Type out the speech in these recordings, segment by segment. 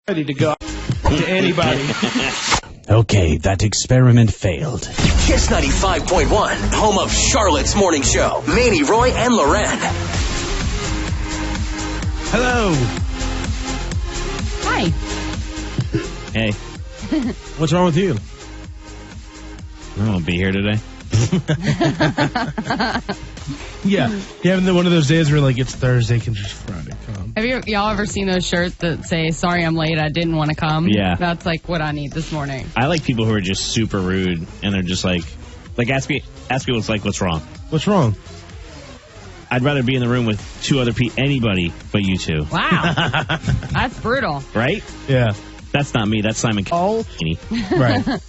ready to go to anybody. Okay, that experiment failed. Kiss 95.1, home of Charlotte's Morning Show. Maney, Roy, and LauRen. Hello. Hi. Hey. What's wrong with you? I won't be here today. Yeah. You having one of those days where, like, it's Thursday, can just Friday come. Have y'all ever seen those shirts that say, sorry I'm late, I didn't want to come? Yeah. That's like what I need this morning. I like people who are just super rude, and they're just like ask me what's wrong. What's wrong? I'd rather be in the room with two other people, anybody but you two. Wow. That's brutal. Right? Yeah. That's not me. That's Simon. Oh. Right.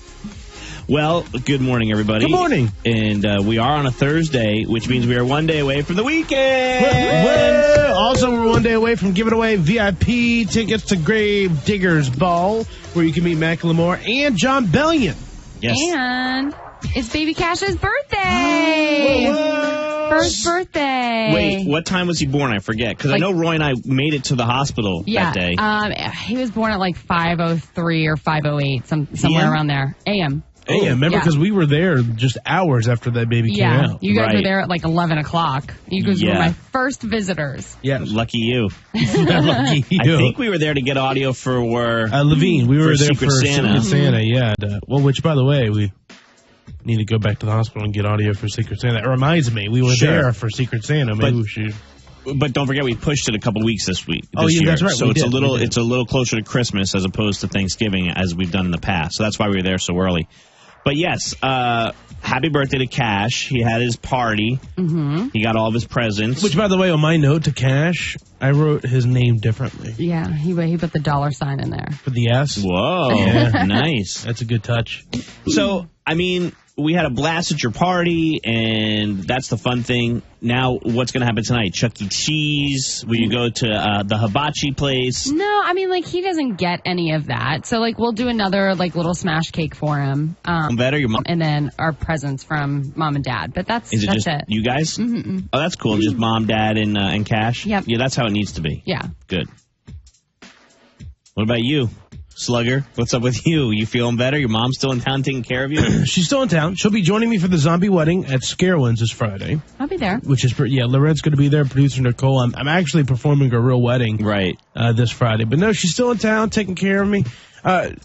Well, good morning, everybody. Good morning. And we are on a Thursday, which means we are one day away from the weekend. Well, also, we're one day away from giving away VIP tickets to Grave Diggers Ball, where you can meet Macklemore and John Bellion. Yes. And it's Baby Cash's birthday. Whoa. First birthday. Wait, what time was he born? I forget. Because I know Roy and I made it to the hospital that day. He was born at like 5:03 or 5:08, somewhere around there. AM. Hey, remember, because we were there just hours after that baby came out. You guys were there at like 11 o'clock. You guys were my first visitors. Yeah. Lucky you. Lucky you. I think we were there to get audio for Levine. We were there Secret Santa. Secret Santa, yeah. Which, by the way, we need to go back to the hospital and get audio for Secret Santa. It reminds me, we were there for Secret Santa. Maybe we should... But don't forget, we pushed it a couple weeks this year. That's right. So it's a little closer to Christmas as opposed to Thanksgiving as we've done in the past. So that's why we were there so early. But yes, happy birthday to Cash. He had his party. Mm-hmm. He got all of his presents. Which, by the way, on my note to Cash, I wrote his name differently. Yeah, he put the $sign in there. For the S. Whoa, yeah. Nice. That's a good touch. So, I mean, we had a blast at your party, and that's the fun thing. Now, what's going to happen tonight? Chuck E. Cheese? Will you go to the hibachi place? No, I mean, he doesn't get any of that. So, we'll do another, little smash cake for him. Better, your mom? And then our presents from Mom and Dad. But that's it. You guys? Mm-hmm. Oh, that's cool. Just Mom, Dad, and Cash? Yep. Yeah, that's how it needs to be. Yeah. Good. What about you? Slugger, what's up with you? You feeling better? Your mom's still in town taking care of you? She's still in town. She'll be joining me for the zombie wedding at Scarewinds this Friday. I'll be there. Which is, LauRen's going to be there, producer Nicole. I'm actually performing a real wedding this Friday. But no, she's still in town taking care of me.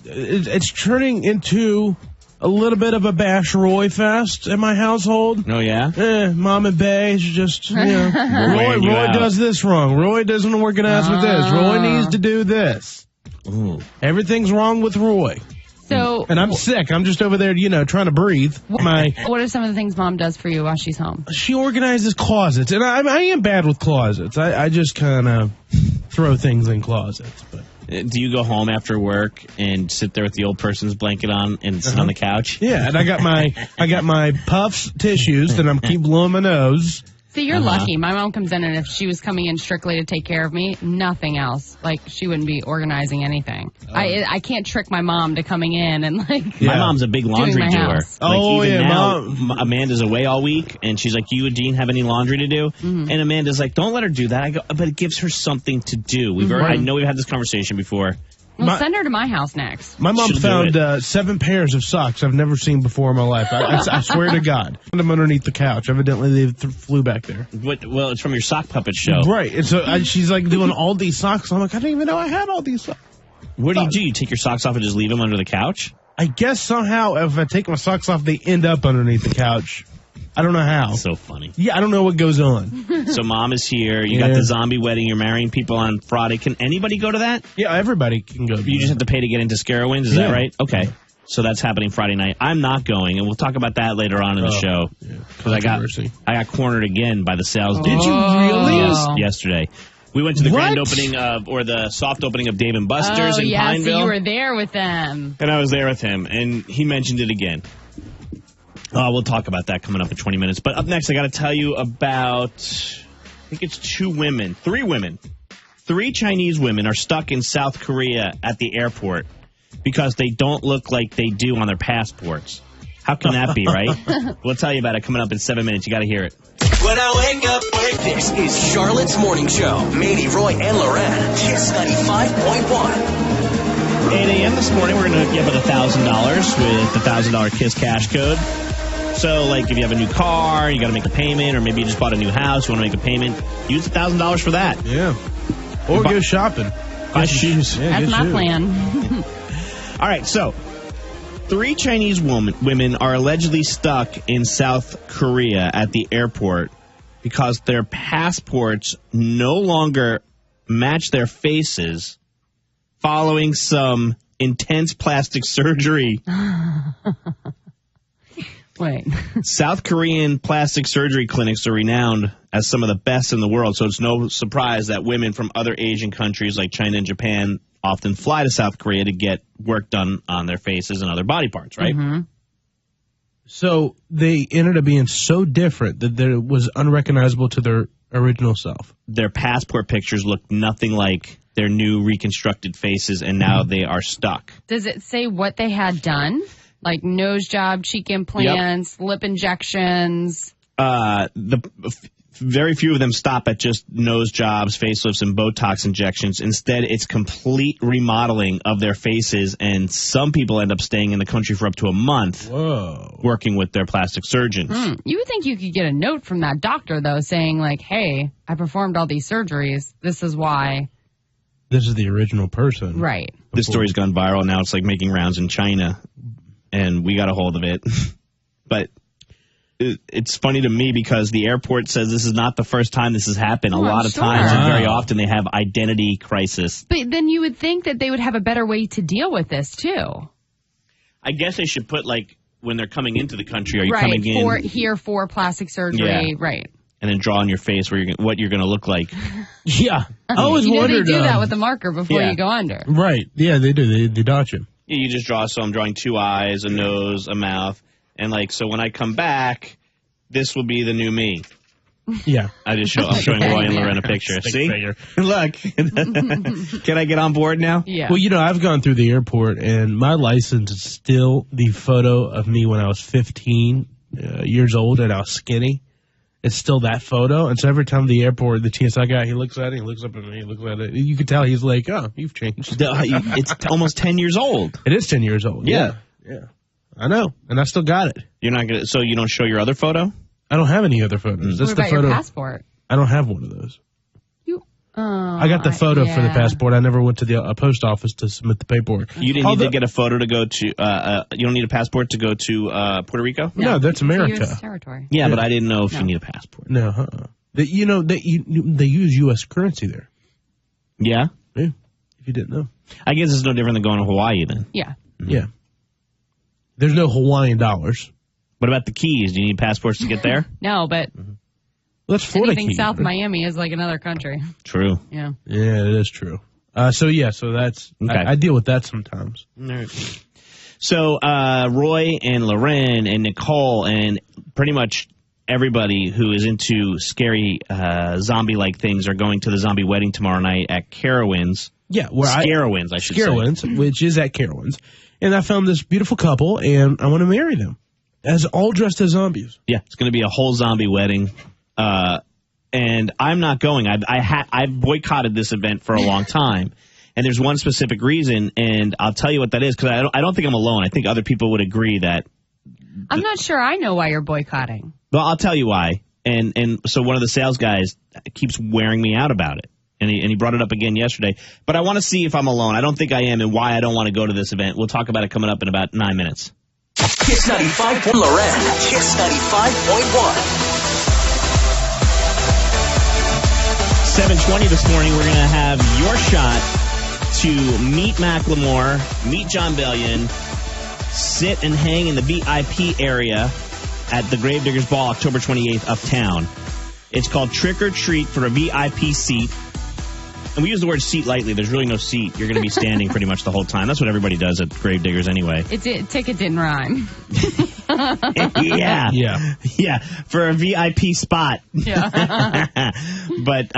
It's turning into a little bit of a Bash Roy fest in my household. Oh, yeah? Mom and Bay just, Roy does this wrong. Roy doesn't organize with this. Roy needs to do this. Ooh. Everything's wrong with Roy. And I'm sick. I'm just over there, trying to breathe. What are some of the things Mom does for you while she's home? She organizes closets, and I am bad with closets. I just kind of throw things in closets. But do you go home after work and sit there with the old person's blanket on and sit on the couch? Yeah, and I got my Puffs tissues that I'm keep blowing my nose. See, you're lucky. My mom comes in, and if she was coming in strictly to take care of me, nothing else. She wouldn't be organizing anything. I can't trick my mom to coming in and My mom's a big laundry doer. Mom. Amanda's away all week, and she's like, "You and Dean have any laundry to do?" Mm-hmm. And Amanda's like, "Don't let her do that." I go, "But it gives her something to do." I know we've had this conversation before. Well, send her to my house next. My mom found 7 pairs of socks I've never seen before in my life. I swear to God. Found them underneath the couch. Evidently, they flew back there. Well, it's from your sock puppet show. Right. And so she's doing all these socks. I'm like, I didn't even know I had all these socks. What do? You take your socks off and just leave them under the couch? I guess somehow if I take my socks off, they end up underneath the couch. I don't know how. That's so funny. Yeah, I don't know what goes on. So Mom is here. You got the zombie wedding. You're marrying people on Friday. Can anybody go to that? Yeah, everybody can go. You just have to pay to get into Scarewinds. Is that right? Okay. So that's happening Friday night. I'm not going, and we'll talk about that later on in the show. Because I got cornered again by the sales dude. Did you really? Yesterday. We went to the grand opening the soft opening of Dave & Buster's in Pineville. So you were there with them. And I was there with him, and he mentioned it again. We'll talk about that coming up in 20 minutes. But up next, I got to tell you about, I think it's 3 women. 3 Chinese women are stuck in South Korea at the airport because they don't look like they do on their passports. How can that be, right? We'll tell you about it coming up in 7 minutes. You got to hear it. When I wake up, this is Charlotte's Morning Show. Maney, Roy, and LauRen. Kiss 95.1. this morning, we're going to hook you up with $1,000 with the $1,000 KISS cash code. So, like, if you have a new car, you got to make a payment, or maybe you just bought a new house, you want to make a payment, use $1,000 for that. Yeah. Or go shopping. Buy shoes. Yeah, That's my plan. All right, so 3 Chinese women are allegedly stuck in South Korea at the airport because their passports no longer match their faces following some intense plastic surgery. Wait. South Korean plastic surgery clinics are renowned as some of the best in the world, so it's no surprise that women from other Asian countries like China and Japan often fly to South Korea to get work done on their faces and other body parts, right? Mm-hmm. So they ended up being so different that it was unrecognizable to their original self. Their passport pictures look nothing like their new reconstructed faces, and now they are stuck. Does it say what they had done? Like nose job, cheek implants, lip injections? Very few of them stop at just nose jobs, facelifts, and Botox injections. Instead, it's complete remodeling of their faces, and some people end up staying in the country for up to a month. Whoa. Working with their plastic surgeons. You would think you could get a note from that doctor, though, saying, like, hey, I performed all these surgeries. This is why. This is the original person. Right. This story's gone viral. Now it's like making rounds in China, and we got a hold of it. But it's funny to me because the airport says this is not the first time this has happened. A lot of times, and very often, they have identity crisis. But then you would think that they would have a better way to deal with this, too. I guess they should put, like, when they're coming into the country, are you coming in? For plastic surgery, right. And then draw on your face what you're going to look like. Yeah. I always wondered. They do that with the marker before you go under. Right. Yeah, they do. They dot you. Yeah, you just draw, so I'm drawing 2 eyes, a nose, a mouth. And, like, so when I come back, this will be the new me. Yeah. I'm showing Roy and LauRen a picture. See? Look. Can I get on board now? Yeah. Well, I've gone through the airport, and my license is still the photo of me when I was 15 years old and I was skinny. It's still that photo. And so every time the TSA guy, he looks at it, he looks up at me, he looks at it. You can tell he's like, oh, you've changed. It's almost 10 years old. It is 10 years old. Yeah. I know. And I still got it. You're not going to, so you don't show your other photo? I don't have any other photos. That's what about the photo. Your passport? I don't have one of those. I got the photo for the passport. I never went to the post office to submit the paperwork. You didn't need to get a photo to go to, you don't need a passport to go to Puerto Rico? No, that's America. It's US territory. Yeah, but I didn't know if you need a passport. No, they use U.S. currency there. Yeah? Yeah, if you didn't know. I guess it's no different than going to Hawaii then. Yeah. Yeah. There's no Hawaiian dollars. What about the Keys? Do you need passports to get there? No, but well, that's Florida anything Keys, south right? Miami is like another country. True. Yeah. Yeah, it is true. So that's okay. I deal with that sometimes. So Roy and LauRen and Nicole and pretty much everybody who is into scary zombie-like things are going to the zombie wedding tomorrow night at Carowinds. Yeah, Scarowinds, I should say. Scarowinds, which is at Carowinds. And I found this beautiful couple, and I want to marry them. As all dressed as zombies. Yeah, it's going to be a whole zombie wedding. And I'm not going. I've boycotted this event for a long time. And there's one specific reason, and I'll tell you what that is, because I don't think I'm alone. I think other people would agree that. I'm not sure I know why you're boycotting. Well, I'll tell you why. And so one of the sales guys keeps wearing me out about it. And he brought it up again yesterday. But I want to see if I'm alone. I don't think I am, and why I don't want to go to this event. We'll talk about it coming up in about 9 minutes. Kiss 95. LauRen. Kiss 95.1. 7:20 this morning, we're going to have your shot to meet Macklemore, meet Jon Bellion, sit and hang in the VIP area at the Gravediggers Ball October 28th uptown. It's called Trick or Treat for a VIP seat. And we use the word seat lightly. There's really no seat. You're going to be standing pretty much the whole time. That's what everybody does at Gravediggers anyway. Ticket didn't rhyme. Yeah. For a VIP spot. Yeah. But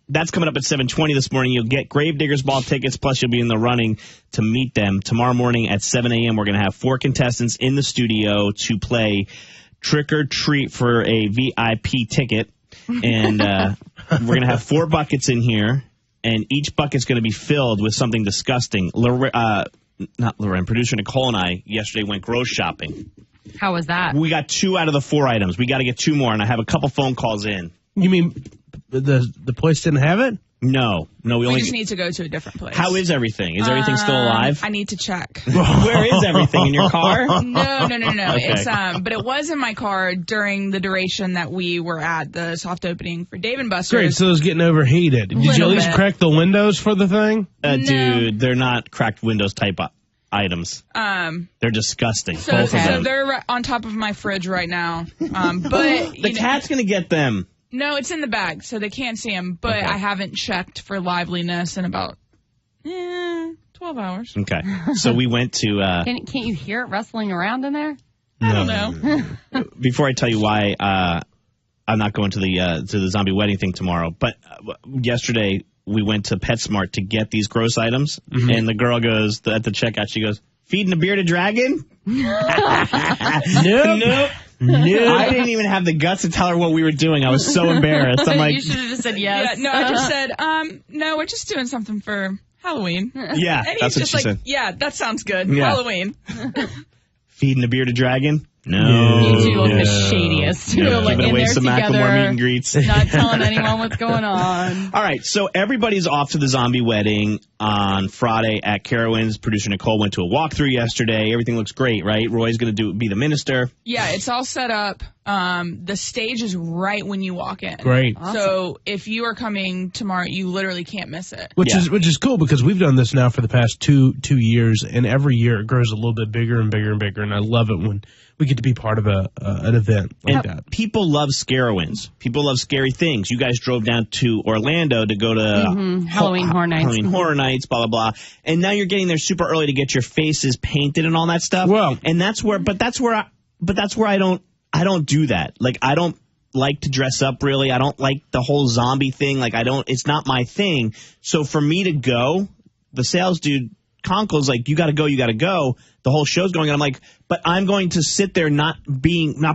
that's coming up at 7:20 this morning. You'll get Gravediggers Ball tickets, plus you'll be in the running to meet them. Tomorrow morning at 7 a.m., we're going to have 4 contestants in the studio to play Trick or Treat for a VIP ticket. And we're going to have 4 buckets in here. And each bucket's going to be filled with something disgusting. not LauRen, producer Nicole and I yesterday went grocery shopping. How was that? We got 2 out of the 4 items. We got to get 2 more, and I have a couple phone calls in. You mean the place didn't have it? No, we just need to go to a different place. How is everything? Is everything still alive? I need to check. Where is everything? In your car? No. Okay. It's but it was in my car during the duration that we were at the soft opening for Dave & Buster's. Great, so it was getting overheated. Did you at least crack the windows for the thing? No. Dude, they're not cracked windows type items. They're disgusting. So, both of them. they're on top of my fridge right now. But the cat's gonna get them. No, it's in the bag, so they can't see them. But I haven't checked for liveliness in about 12 hours. Okay, so we went to. Can't you hear it rustling around in there? I don't know. Before I tell you why I'm not going to the zombie wedding thing tomorrow, but yesterday we went to PetSmart to get these gross items, and the girl goes at the checkout. She goes, "Feeding a bearded dragon?" Nope. No, I didn't even have the guts to tell her what we were doing. I was so embarrassed. I'm like, you should have just said yes. Yeah, no, I just said, no, we're just doing something for Halloween. Yeah, and that's he's what just she said. Yeah, that sounds good. Yeah. Halloween. Feeding a bearded dragon? No. You two look the shadiest. No. Like Giving in away there some together, Macklemore meet and greets. not telling anyone what's going on. All right, so everybody's off to the zombie wedding on Friday at Carowinds. Producer Nicole went to a walkthrough yesterday. Everything looks great, right? Roy's going to be the minister. Yeah, it's all set up. The stage is right when you walk in. Great. Awesome. So if you are coming tomorrow, you literally can't miss it. Which is cool because we've done this now for the past two years, and every year it grows a little bit bigger and bigger and bigger, and I love it when we get to be part of an event like that. People love Scarowinds. People love scary things. You guys drove down to Orlando to go to Halloween Horror Nights. Halloween Horror Nights, blah blah blah. And now you're getting there super early to get your faces painted and all that stuff. Well, and that's where I don't do that. Like, I don't like to dress up, really. I don't like the whole zombie thing. Like, it's not my thing. So for me to go, the sales dude, Conkle's like, you got to go. The whole show's going on. I'm like, but I'm going to sit there not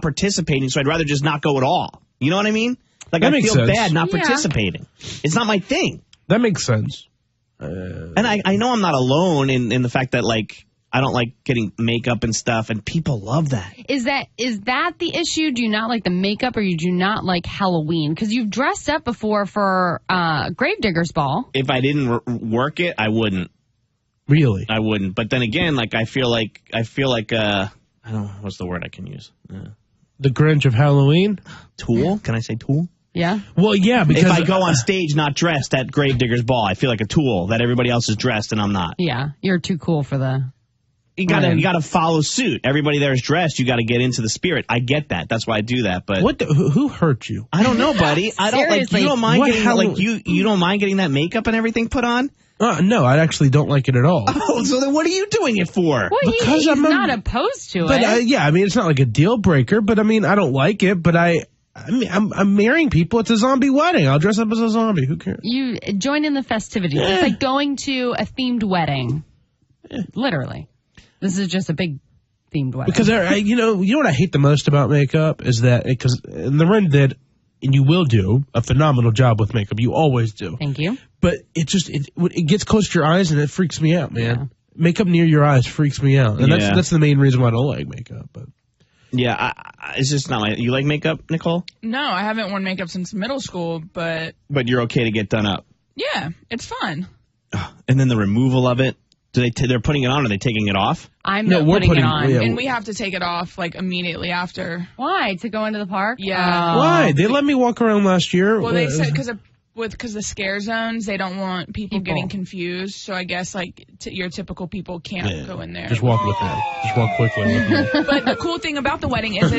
participating, so I'd rather just not go at all. You know what I mean? Like, that I feel sense. bad not participating. It's not my thing. That makes sense. And I know I'm not alone in the fact that, like, I don't like getting makeup and stuff, and people love that. Is that the issue? Do you not like the makeup, or you do not like Halloween? Because you've dressed up before for Gravedigger's Ball. If I didn't work it, I wouldn't. Really? I wouldn't. But then again, like, I feel like I don't know, what's the word I can use? The Grinch of Halloween? Tool? Can I say tool? Yeah. Well, yeah, because if I go on stage not dressed at Gravedigger's Ball, I feel like a tool that everybody else is dressed and I'm not. Yeah, you're too cool for the. You gotta follow suit. Everybody there is dressed. You gotta get into the spirit. I get that. That's why I do that. But who hurt you? I don't know, buddy. I don't like. You don't mind getting you don't mind getting that makeup and everything put on. No, I actually don't like it at all. Oh, so then what are you doing it for? Well, because I'm not opposed to it. But yeah, I mean, it's not like a deal breaker. But I mean, I don't like it. But I'm marrying people. It's a zombie wedding. I'll dress up as a zombie. Who cares? You join in the festivities. Yeah. It's like going to a themed wedding. Yeah. Literally. This is just a big themed wedding. Because you know what I hate the most about makeup is that because LauRen did, and you will do a phenomenal job with makeup. You always do. Thank you. But it gets close to your eyes and it freaks me out, man. Yeah. Makeup near your eyes freaks me out, and that's the main reason why I don't like makeup. But yeah, it's just not like you like makeup, Nicole. No, I haven't worn makeup since middle school, but you're okay to get done up. Yeah, it's fun. And then the removal of it. They're putting it on, or are they taking it off? We're putting it on. Yeah. And we have to take it off, like, immediately after. Why? To go into the park? Yeah. Why? They let me walk around last year. Well, they said because the scare zones, they don't want people getting confused. So I guess, like, your typical people can't go in there. Just walk with them. Just walk quickly with them. But the cool thing about the wedding is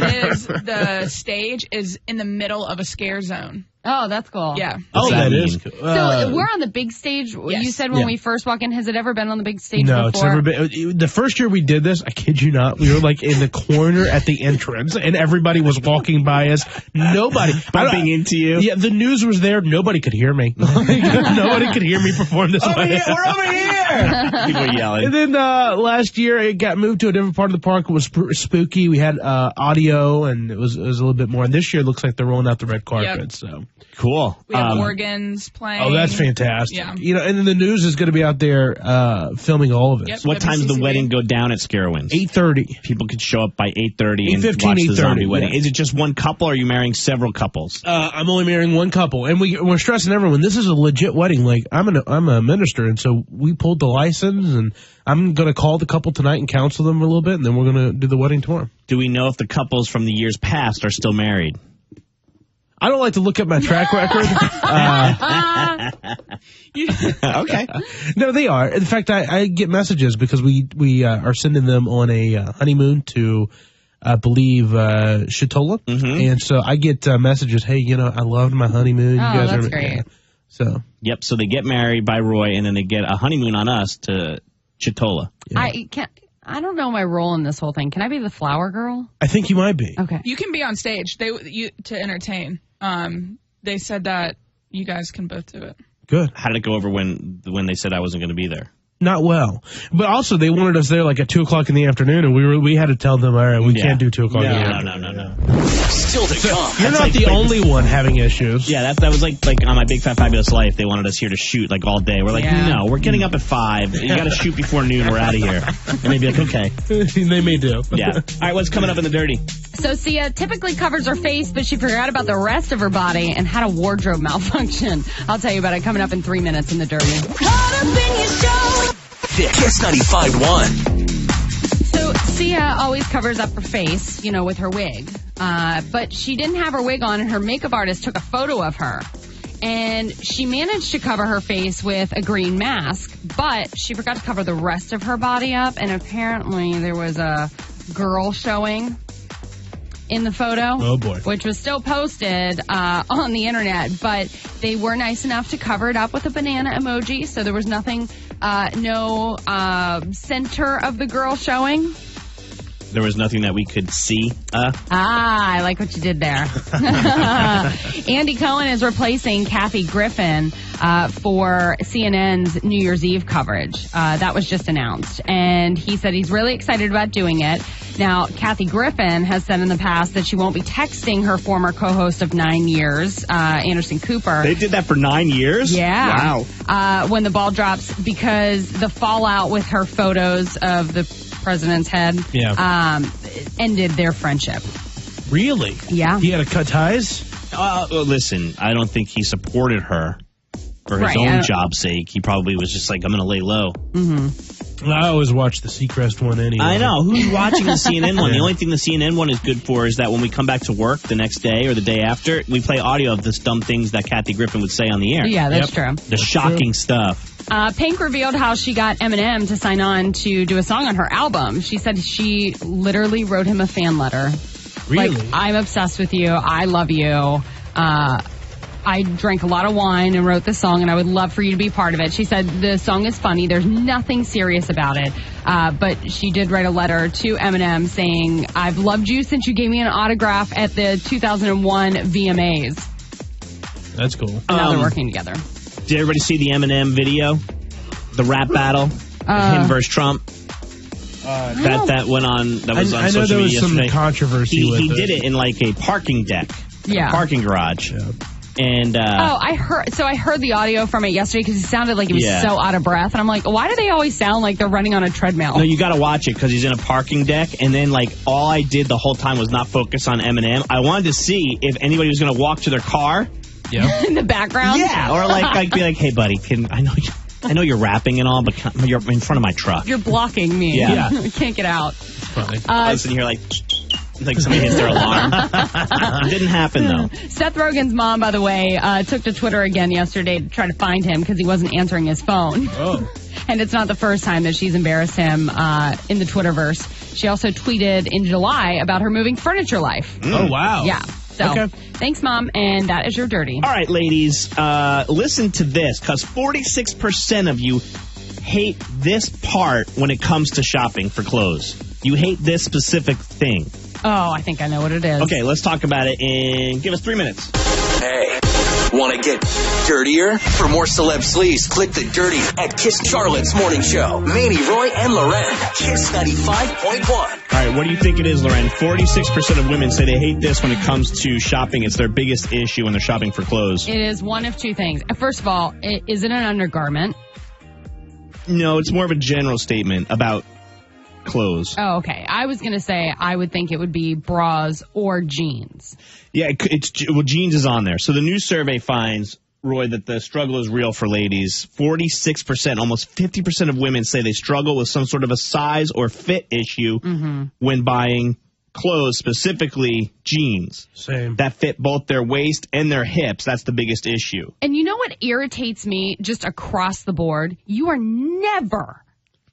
the stage is in the middle of a scare zone. Oh, that's cool. Yeah. That is cool. So we're on the big stage. Yes. You said when we first walk in, has it ever been on the big stage before? No, it's never been. The first year we did this, I kid you not, we were like in the corner at the entrance, and everybody was walking by us. Nobody. Bumping into you. Yeah, the news was there. Nobody could hear me. Nobody could hear me perform this way. We're over here. People are yelling. And then last year it got moved to a different part of the park. It was spooky. We had audio, and it was a little bit more. And this year it looks like they're rolling out the red carpet. Yep. So cool. We have organs playing. Oh, that's fantastic. Yeah. You know, and then the news is going to be out there filming all of it. Yep. What time does the wedding go down at Scarowinds? 8:30. People could show up by 8:30 and 8:15, watch the zombie 8:30, wedding. yeah. Is it just one couple, or are you marrying several couples? I'm only marrying one couple, and we're stressing everyone. This is a legit wedding. Like I'm a minister, and so we pulled the license, and I'm going to call the couple tonight and counsel them a little bit, and then we're going to do the wedding tomorrow. Do we know if the couples from the years past are still married? I don't like to look at my track record. Okay. No, they are. In fact, I get messages because we are sending them on a honeymoon to, I believe, Chitola. Mm-hmm. And so I get messages, hey, you know, I loved my honeymoon. Oh, You guys that's are great. Yeah. So. Yep, so they get married by Roy, and then they get a honeymoon on us to Chitola. Yeah. I don't know my role in this whole thing. Can I be the flower girl? I think you might be. Okay. You can be on stage. To entertain. They said that you guys can both do it. Good. How did it go over when they said I wasn't going to be there? Not well. But also, they wanted us there like at 2 o'clock in the afternoon, and we had to tell them, all right, we can't do 2 o'clock in the afternoon. No. Still to come. You're not the only one having issues. Yeah, that was like on My Big Fat Fabulous Life, they wanted us here to shoot like all day. We're like, no, we're getting up at 5. You got to shoot before noon. We're out of here. And they'd be like, okay. They may do. Yeah. All right, what's coming up in the dirty? So Sia typically covers her face, but she forgot about the rest of her body and had a wardrobe malfunction. I'll tell you about it coming up in 3 minutes in the dirty. Kiss 95.1. So Sia always covers up her face, with her wig. But she didn't have her wig on, and her makeup artist took a photo of her. And she managed to cover her face with a green mask, but she forgot to cover the rest of her body up, and apparently there was a girl showing in the photo. Oh, boy. Which was still posted on the internet, but they were nice enough to cover it up with a banana emoji, so there was nothing, no center of the girl showing. There was nothing that we could see. I like what you did there. Andy Cohen is replacing Kathy Griffin for CNN's New Year's Eve coverage. That was just announced. And he said he's really excited about doing it. Now, Kathy Griffin has said in the past that she won't be texting her former co-host of 9 years, Anderson Cooper. They did that for 9 years? Yeah. Wow. When the ball drops, because the fallout with her photos of the president's head ended their friendship. Really? Yeah. He had to cut ties? Well, listen, I don't think he supported her for his own job's sake. He probably was just like, I'm going to lay low. Mm-hmm. I always watch the Seacrest one anyway. I know. Who's watching the CNN one? The only thing the CNN one is good for is that when we come back to work the next day or the day after, we play audio of the dumb things that Kathy Griffin would say on the air. Yeah, that's true. The shocking stuff. Pink revealed how she got Eminem to sign on to do a song on her album. She said she literally wrote him a fan letter. Really? Like, I'm obsessed with you. I love you. I drank a lot of wine and wrote this song, and I would love for you to be part of it. She said the song is funny. There's nothing serious about it. But she did write a letter to Eminem saying, I've loved you since you gave me an autograph at the 2001 VMAs. That's cool. And now they're working together. Did everybody see the Eminem video? The rap battle? Him versus Trump? That went on. That was on social media yesterday. I know there was some controversy with it. He did it in like a parking deck. Yeah. Parking garage. Yeah. And I heard the audio from it yesterday because he sounded like he was so out of breath, and I'm like, why do they always sound like they're running on a treadmill? No, you got to watch it because he's in a parking deck, and then like all I did the whole time was not focus on Eminem. I wanted to see if anybody was going to walk to their car. Yeah. In the background. Yeah, or like be like, hey buddy, I know you're rapping and all, but you're in front of my truck. You're blocking me. Yeah. I can't get out. Funny. I was sitting here like somebody hits their alarm. It didn't happen, though. Seth Rogen's mom, by the way, took to Twitter again yesterday to try to find him because he wasn't answering his phone. Oh. And it's not the first time that she's embarrassed him in the Twitterverse. She also tweeted in July about her moving furniture life. Oh, wow. Yeah. So, Thanks, Mom, and that is your dirty. All right, ladies, listen to this, because 46% of you hate this part when it comes to shopping for clothes. You hate this specific thing. Oh, I think I know what it is. Okay, let's talk about it and give us 3 minutes. Hey, Want to get dirtier? For more celeb sleaze, click the dirty at Kiss Charlotte's Morning Show. Maney, Roy, and LauRen. Kiss 95.1. All right, what do you think it is, LauRen? 46% of women say they hate this when it comes to shopping. It's their biggest issue when they're shopping for clothes. It is one of two things. First of all, is it an undergarment? No, it's more of a general statement about clothes. Oh, okay. I was going to say I would think it would be bras or jeans. Yeah, jeans is on there. So the new survey finds, Roy, that the struggle is real for ladies. 46%, almost 50% of women say they struggle with some sort of a size or fit issue when buying clothes, specifically jeans. Same. That fit both their waist and their hips. That's the biggest issue. And you know what irritates me just across the board? You are never,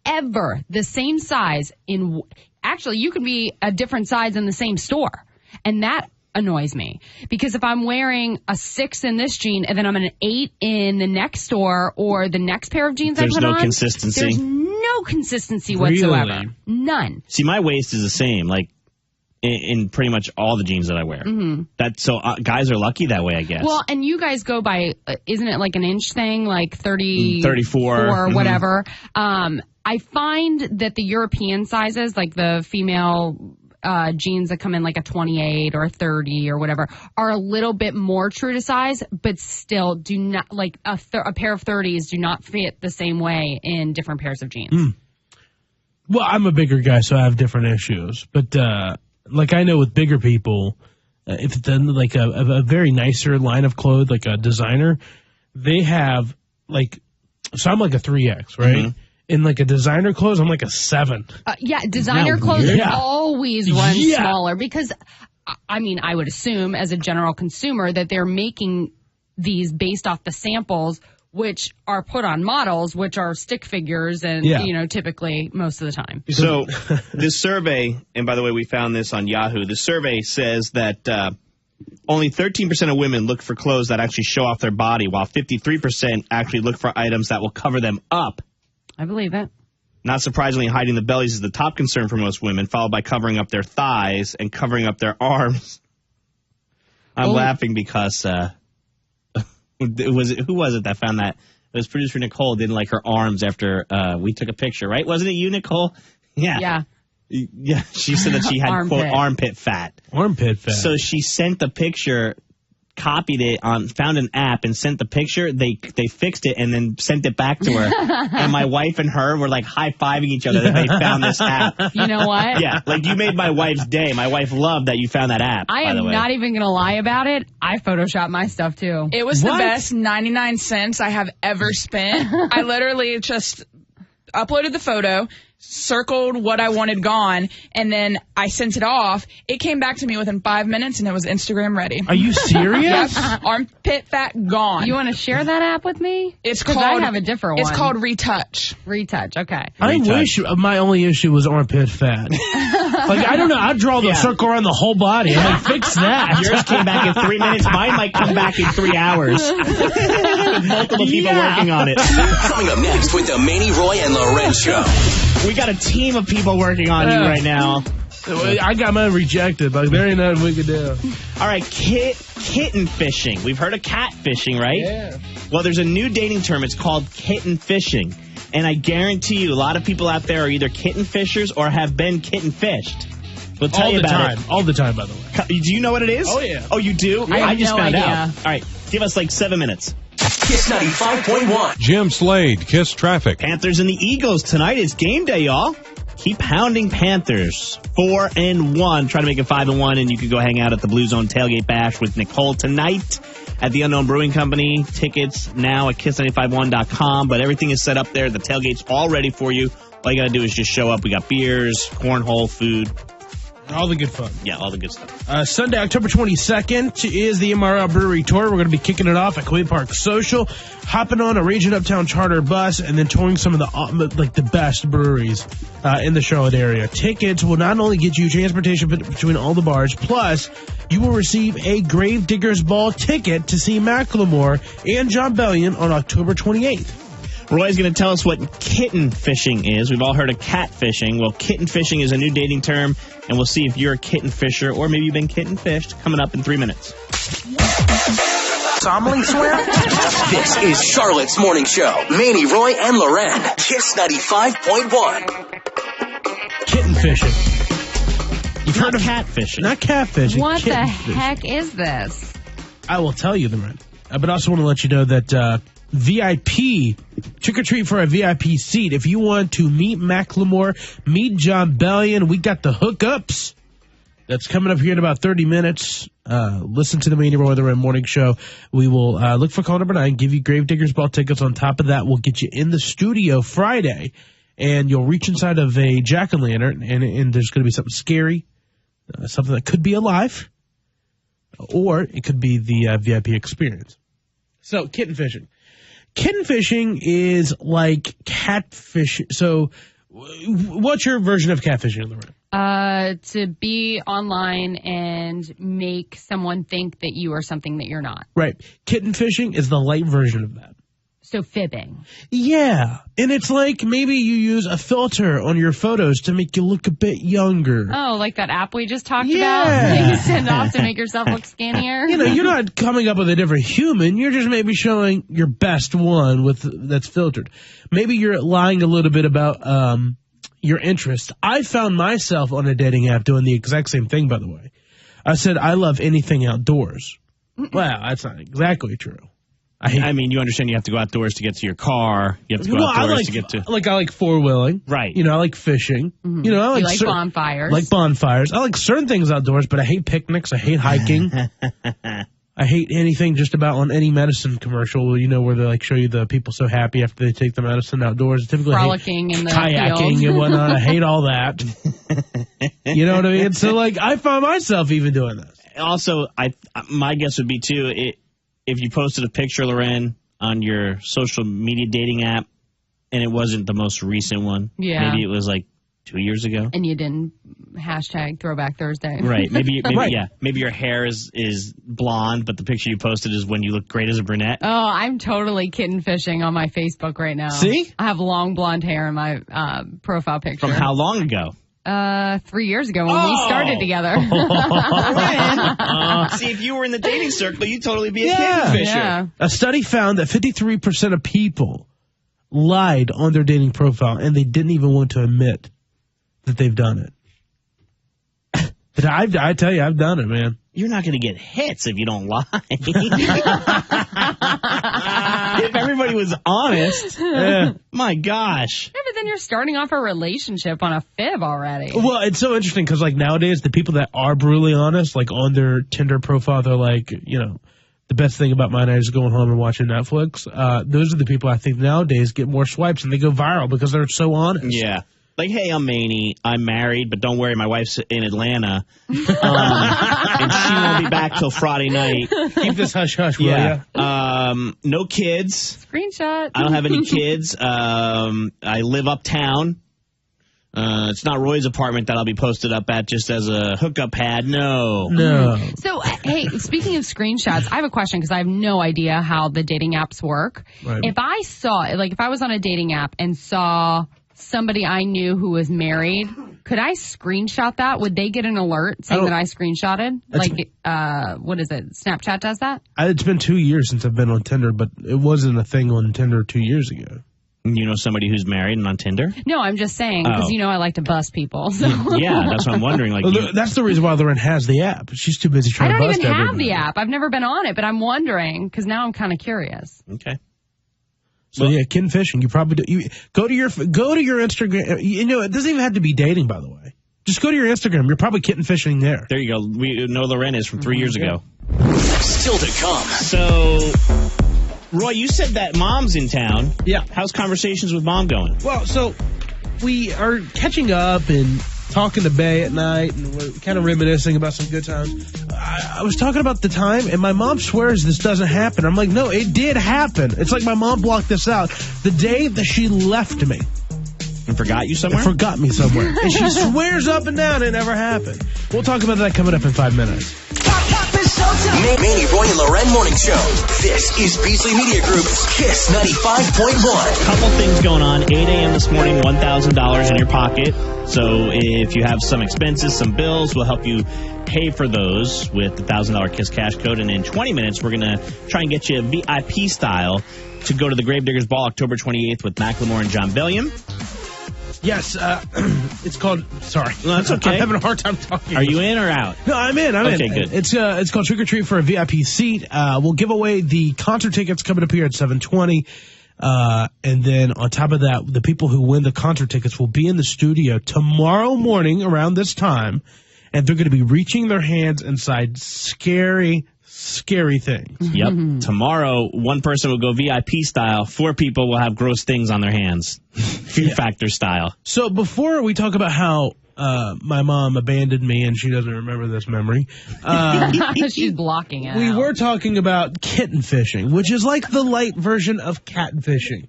ever the same size in... Actually, you can be a different size in the same store. And that annoys me. Because if I'm wearing a 6 in this jean and then I'm an 8 in the next store or the next pair of jeans I put on... There's no consistency. There's no consistency whatsoever. Really? None. See, my waist is the same, like, in pretty much all the jeans that I wear. Guys are lucky that way, I guess. Well, and you guys go by, isn't it like an inch thing, like 30, 34, or whatever? I find that the European sizes, like the female jeans that come in like a 28 or a 30 or whatever, are a little bit more true to size, but still do not, like a pair of 30s do not fit the same way in different pairs of jeans. Well, I'm a bigger guy, so I have different issues. But, like I know with bigger people, if it's like a very nicer line of clothes, like a designer, they have like, so I'm like a 3X, right? In like a designer clothes, I'm like a 7. Yeah, designer clothes always run smaller because, I mean, I would assume as a general consumer that they're making these based off the samples, which are put on models, which are stick figures and, you know, typically most of the time. So this survey, and by the way, we found this on Yahoo, the survey says that only 13% of women look for clothes that actually show off their body, while 53% actually look for items that will cover them up. I believe it. Not surprisingly, hiding the bellies is the top concern for most women, followed by covering up their thighs and covering up their arms. I'm laughing because... who was it that found that? It was producer Nicole didn't like her arms after we took a picture, right? Wasn't it you, Nicole? Yeah. Yeah, she said that she had, quote, armpit fat. Armpit fat. So she sent the picture, copied it, found an app and sent the picture. They fixed it and then sent it back to her. And my wife and her were like high-fiving each other that they found this app. You know what? Yeah, like you made my wife's day. My wife loved that you found that app. I am not even going to lie about it. I photoshopped my stuff too. It was the best 99 cents I have ever spent. I literally just uploaded the photo, circled what I wanted gone, and then I sent it off. It came back to me within 5 minutes, and it was Instagram ready. Are you serious? Yep. Armpit fat gone. You want to share that app with me? It's called. I have a different one. It's called Retouch. Retouch. Okay. I wish my only issue was armpit fat. Like, I don't know. I'd draw the circle around the whole body. I'm like, fix that. Yours came back in 3 minutes. Mine might come back in 3 hours. Multiple people working on it. Coming up next with the Maney, Roy, and LauRen Show. We got a team of people working on you right now. I got mine rejected. Like, there ain't nothing we could do. All right, kitten-fishing. We've heard of catfishing, right? Yeah. Well, there's a new dating term. It's called kitten-fishing. And I guarantee you, a lot of people out there are either kitten fishers or have been kitten fished. We'll tell you about it. All the time, by the way. Do you know what it is? Oh, yeah. Oh, you do? I have just no found idea. out. All right, give us like 7 minutes. Kiss 95.1. Jim Slade, Kiss Traffic. Panthers and the Eagles tonight. It's game day, y'all. Keep pounding Panthers. 4-1. Try to make it 5-1, and you can go hang out at the Blue Zone Tailgate Bash with Nicole tonight at the Unknown Brewing Company. Tickets now at kiss951.com, but everything is set up there. The tailgate's all ready for you. All you got to do is just show up. We got beers, cornhole, food. All the good fun. Yeah, all the good stuff. Sunday, October 22nd is the MRL Brewery Tour. We're going to be kicking it off at Queen Park Social, hopping on a Raging Uptown charter bus, and then touring some of the best breweries in the Charlotte area. Tickets will not only get you transportation between all the bars, plus you will receive a Gravedigger's Ball ticket to see Macklemore and John Bellion on October 28th. Roy's going to tell us what kitten fishing is. We've all heard of cat fishing. Well, kitten fishing is a new dating term, and we'll see if you're a kitten fisher or maybe you've been kitten fished coming up in 3 minutes. Somley swear? This is Charlotte's Morning Show. Maney, Roy, and LauRen. Kiss 95.1. Kitten fishing. You've heard of catfishing? Not catfishing. What the fishing. heck is this? I will tell you, LauRen. But I also want to let you know that VIP, trick or treat for a VIP seat. If you want to meet Macklemore, meet John Bellion, we got the hookups. That's coming up here in about 30 minutes. Listen to the Maney, Roy, LauRen morning show. We will look for call number 9, give you Gravediggers Ball tickets. On top of that, we'll get you in the studio Friday, and you'll reach inside of a jack-o'-lantern, and there's going to be something scary, something that could be alive, or it could be the VIP experience. So, kitten fishing. Kitten fishing is like catfish. So, what's your version of catfishing, LauRen? To be online and make someone think that you are something that you're not. Right. Kitten fishing is the light version of that. So fibbing. Yeah. And it's like maybe you use a filter on your photos to make you look a bit younger. Oh, like that app we just talked about? Yeah. That you send off to make yourself look skinnier? You know, you're not coming up with a different human. You're just maybe showing your best one that's filtered. Maybe you're lying a little bit about your interests. I found myself on a dating app doing the exact same thing, by the way. I said, I love anything outdoors. Well, that's not exactly true. I mean, you understand you have to go outdoors to get to your car. You have to go outdoors to get to... I like four-wheeling. Right. You know, I like fishing. Mm-hmm. You know, I like bonfires. Like bonfires. I like certain things outdoors, but I hate picnics. I hate hiking. I hate anything just about on any medicine commercial, you know, where they like show you the people so happy after they take the medicine outdoors. Typically frolicking in the kayaking field. And whatnot. I hate all that. You know what I mean? So, like, I find myself even doing this. Also, my guess would be, too, if you posted a picture, LauRen, on your social media dating app, and it wasn't the most recent one. Yeah. Maybe it was like 2 years ago. And you didn't hashtag Throwback Thursday. Right. Maybe yeah. Maybe your hair is blonde, but the picture you posted is when you look great as a brunette. Oh, I'm totally kitten fishing on my Facebook right now. See? I have long blonde hair in my profile picture. From how long ago? 3 years ago when we started together. See, if you were in the dating circle, you'd totally be a kitten fisher. Yeah. A study found that 53% of people lied on their dating profile, and they didn't even want to admit that they've done it. But I tell you, I've done it, man. You're not going to get hits if you don't lie. If everybody was honest, my gosh. Yeah, but then you're starting off a relationship on a fib already. Well, it's so interesting because, like, nowadays, the people that are brutally honest, like, on their Tinder profile, they're like, you know, the best thing about my night is going home and watching Netflix. Those are the people I think nowadays get more swipes and they go viral because they're so honest. Yeah. Like, hey, I'm Maney. I'm married, but don't worry, my wife's in Atlanta. And she won't be back till Friday night. Keep this hush-hush, will ya? No kids. Screenshot. I don't have any kids. I live uptown. It's not Roy's apartment that I'll be posted up at just as a hookup pad. No. So, hey, speaking of screenshots, I have a question because I have no idea how the dating apps work. Right. If I was on a dating app and saw somebody I knew who was married, could I screenshot that? Would they get an alert saying that I screenshotted? Like, what is it? Snapchat does that? It's been 2 years since I've been on Tinder, but it wasn't a thing on Tinder 2 years ago. You know somebody who's married and on Tinder? No, I'm just saying, because I like to bust people. So. Yeah, that's what I'm wondering. Like, that's the reason why LauRen has the app. She's too busy trying to bust everybody. I don't even have the app. I've never been on it, but I'm wondering, because now I'm kind of curious. Okay. So yeah, kitten fishing. You probably do. You go to your Instagram. You know, it doesn't even have to be dating, by the way. Just go to your Instagram. You're probably kitten fishing there. There you go. We know LauRen is from 3 years ago. Still to come. So, Roy, you said that mom's in town. Yeah. How's conversations with mom going? Well, so we are catching up and talking to Bay at night, and we're kind of reminiscing about some good times. I was talking about the time, and my mom swears this doesn't happen. I'm like, no, it did happen. It's like my mom blocked this out. The day that she left me. And forgot you somewhere? Forgot me somewhere. And she swears up and down it never happened. We'll talk about that coming up in 5 minutes. Pop is so Maney, Roy, and LauRen Morning Show. This is Beasley Media Group's Kiss 95.1. Couple things going on. 8 a.m. this morning, $1,000 in your pocket. So if you have some expenses, some bills, we'll help you pay for those with the $1,000 Kiss Cash code. And in 20 minutes, we're going to try and get you VIP style to go to the Gravediggers Ball October 28th with Macklemore and John Bellion. Yes, it's called. Sorry, no, that's okay. I'm having a hard time talking. Are you in or out? No, I'm in. Okay, good. It's called Trick or Treat for a VIP seat. We'll give away the concert tickets coming up here at 7:20, and then on top of that, the people who win the concert tickets will be in the studio tomorrow morning around this time, and they're going to be reaching their hands inside scary things. Yep. Tomorrow, one person will go VIP style. 4 people will have gross things on their hands. Fear Factor style. So before we talk about how my mom abandoned me and she doesn't remember this memory, she's blocking it. We were talking about kitten-fishing, which is like the light version of cat-fishing.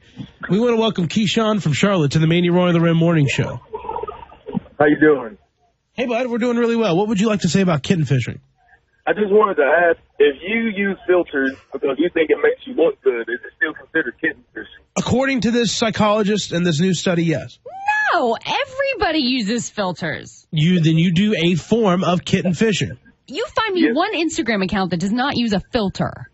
We want to welcome Keyshawn from Charlotte to the Maney, Roy, and LauRen Morning Show. How you doing? Hey, bud, we're doing really well. What would you like to say about kitten-fishing? I just wanted to ask, if you use filters because you think it makes you look good, is it still considered kitten fishing? According to this psychologist and this new study, yes. No, everybody uses filters. Then you do a form of kitten fishing. You find me one Instagram account that does not use a filter.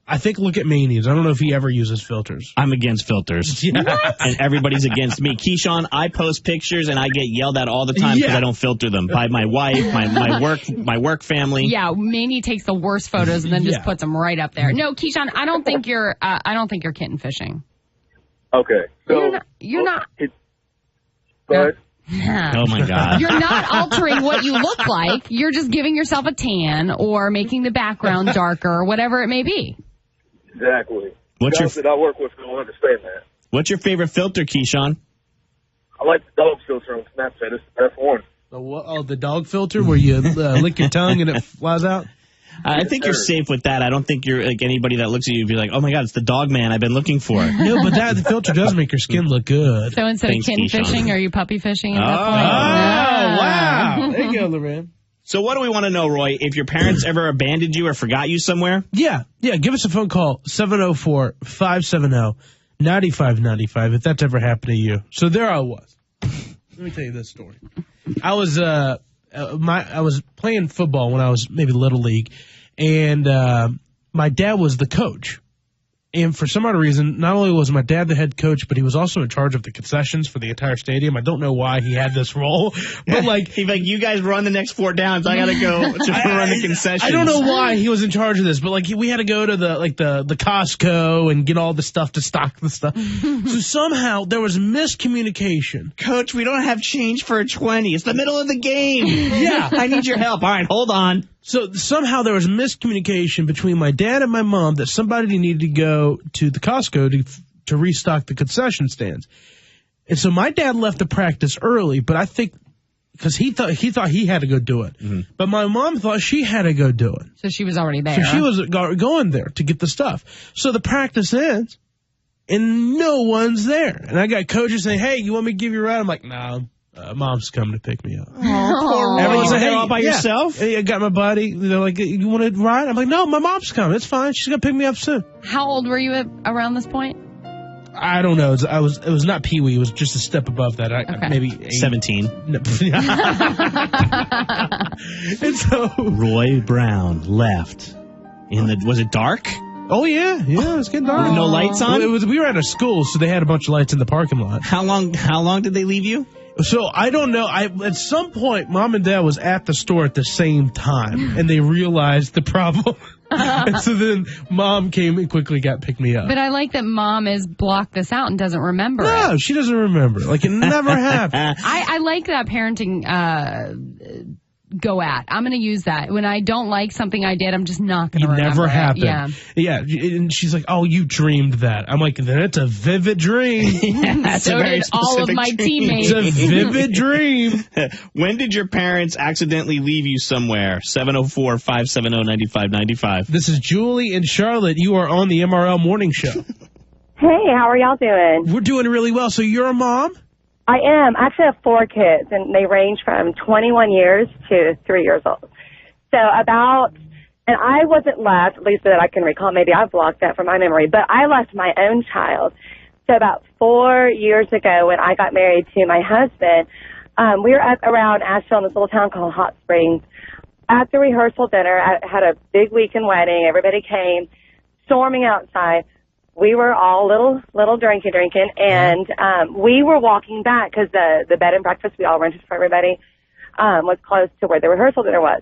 I think look at Maney's. I don't know if he ever uses filters. I'm against filters. Yeah. And everybody's against me. Keyshawn, I post pictures and I get yelled at all the time because I don't filter them by my wife, my work family. Yeah, Maney takes the worst photos and then just puts them right up there. No, Keyshawn, I don't think you're kitten fishing. Okay. So you're not. But oh my God. You're not altering what you look like. You're just giving yourself a tan or making the background darker, whatever it may be. Exactly. Guys that I work with don't understand that. What's your favorite filter, Keyshawn? I like the dog filter on Snapchat. It's the best one. The dog filter where you lick your tongue and it flies out? I think you're safe with that. I don't think you're like anybody that looks at you and be like, oh my God, it's the dog man I've been looking for. No, but the filter does make your skin look good. So instead of kitten fishing, are you puppy fishing at that point? Oh, wow. There you go, LauRen. So what do we want to know, Roy? If your parents ever abandoned you or forgot you somewhere? Yeah. Give us a phone call, 704-570-9595, if that's ever happened to you. So there I was. Let me tell you this story. I was playing football when I was maybe Little League, and my dad was the coach. And for some odd reason, not only was my dad the head coach, but he was also in charge of the concessions for the entire stadium. I don't know why he had this role, but he's like, you guys run the next 4 downs. I gotta go run the concessions. I don't know why he was in charge of this, but we had to go to the Costco and get all the stuff to stock the stuff. So somehow there was miscommunication. Coach, we don't have change for a 20. It's the middle of the game. Yeah, I need your help. All right, hold on. So somehow there was miscommunication between my dad and my mom that somebody needed to go to the Costco to restock the concession stands. And so my dad left the practice early, but I think because he thought he had to go do it. Mm-hmm. But my mom thought she had to go do it. So she was already there. So she was going there to get the stuff. So the practice ends and no one's there. And I got coaches saying, hey, you want me to give you a ride? I'm like, nah. Mom's coming to pick me up. Everyone's like, hey, all by yourself? Hey, I got my buddy. They're like, you want to ride? I'm like, no, my mom's coming. It's fine. She's going to pick me up soon. How old were you around this point? I don't know. It was not Pee-wee. It was just a step above that. Maybe 17. No. And so Roy Brown left. Was it dark? Oh, yeah. Yeah, it was getting dark. No lights on? We were at a school, so they had a bunch of lights in the parking lot. How long did they leave you? So I don't know. At some point, Mom and Dad was at the store at the same time, and they realized the problem. And so then Mom came and quickly picked me up. But I like that Mom has blocked this out and doesn't remember it. No, she doesn't remember. Like, it never happened. I like that parenting go at. I'm going to use that. When I don't like something I did, I'm just not going to remember. Never happened. Yeah. And she's like, oh, you dreamed that. I'm like, that's a vivid dream. So did all of my teammates. It's a vivid dream. When did your parents accidentally leave you somewhere? 704-570-9595. This is Julie in Charlotte. You are on the MRL Morning Show. Hey, how are y'all doing? We're doing really well. So you're a mom? I am. I actually have 4 kids, and they range from 21 years to 3 years old. So about And I wasn't left, at least that I can recall. Maybe I've blocked that from my memory. But I left my own child. So about 4 years ago when I got married to my husband, we were up around Asheville in this little town called Hot Springs. At the rehearsal dinner, I had a big weekend wedding. Everybody came, storming outside. We were all little drinking, and we were walking back because the bed and breakfast we all rented for everybody was close to where the rehearsal dinner was.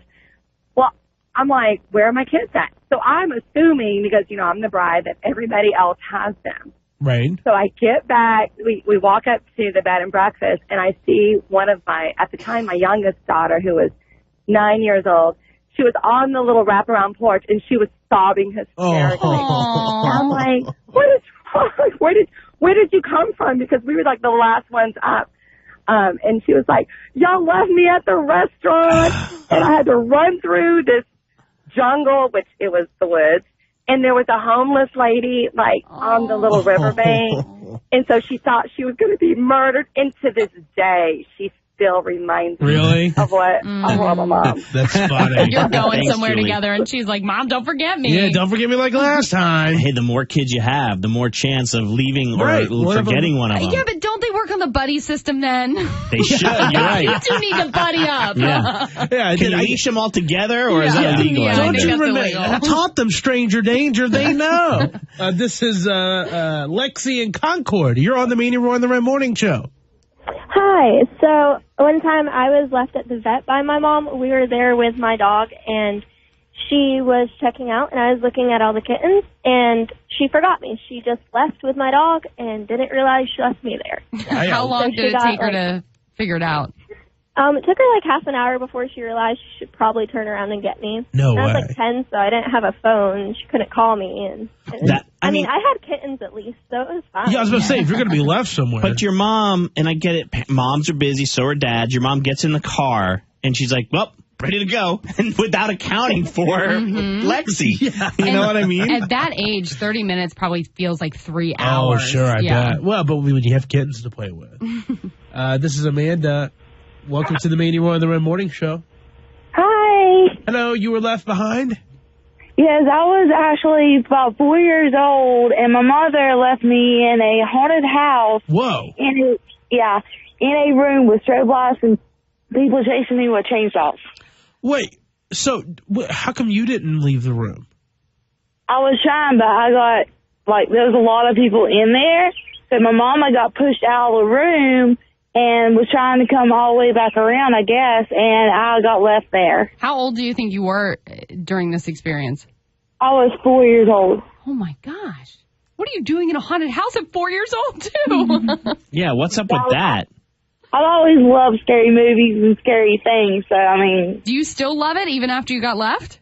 Well, I'm like, where are my kids at? So I'm assuming, because, you know, I'm the bride, that everybody else has them. Right. So I get back, we walk up to the bed and breakfast, and I see one of at the time, my youngest daughter, who was 9 years old. She was on the little wraparound porch, and she was sobbing hysterically. I'm like, what is wrong? Where did you come from? Because we were like the last ones up. And she was like, y'all left me at the restaurant, and I had to run through this jungle, which it was the woods. And there was a homeless lady, like, on the little riverbank. And so she thought she was going to be murdered. And to this day, she still reminds me of what a horrible mom. That's funny. You're going Thanks, somewhere Julie. together, and she's like, Mom, don't forget me. Yeah, don't forget me like last time. Hey, the more kids you have, the more chance of leaving or forgetting one of them. Yeah, but don't they work on the buddy system then? They should. You're right. You two need to buddy up. Yeah. Can you leash them all together, or is that illegal? Yeah, Don't you that's remember? illegal. I taught them stranger danger. They know. This is Lexi and Concord. You're on the Maney Roy and the Red Morning Show. Hi. So one time I was left at the vet by my mom. We were there with my dog, and she was checking out, and I was looking at all the kittens, and she forgot me. She just left with my dog and didn't realize she left me there. How long did it take her to figure it out? It took her like half an hour before she realized she should probably turn around and get me. No I was way. like 10, so I didn't have a phone. She couldn't call me. And I mean, I had kittens at least, so it was fine. Yeah, I was going to say, if you're going to be left somewhere. But your mom, and I get it, moms are busy, so are dads. Your mom gets in the car, and she's like, well, ready to go, and without accounting for Lexi. Yeah. You know what I mean? At that age, 30 minutes probably feels like 3 hours. Oh, sure, I bet. Well, but when you have kittens to play with. This is Amanda. Welcome to the Maney Roy and the Red Morning Show. Hi. Hello, you were left behind? Yes, I was actually about 4 years old, and my mother left me in a haunted house. Whoa. In a room with strobe lights and people chasing me with chainsaws. Wait, so how come you didn't leave the room? I was trying, but I got, there was a lot of people in there, so my mama got pushed out of the room and was trying to come all the way back around, I guess, and I got left there. How old do you think you were during this experience? I was 4 years old. Oh, my gosh. What are you doing in a haunted house at 4 years old, too? Yeah, what's up with that? I've always loved scary movies and scary things, so, I mean... Do you still love it, even after you got left?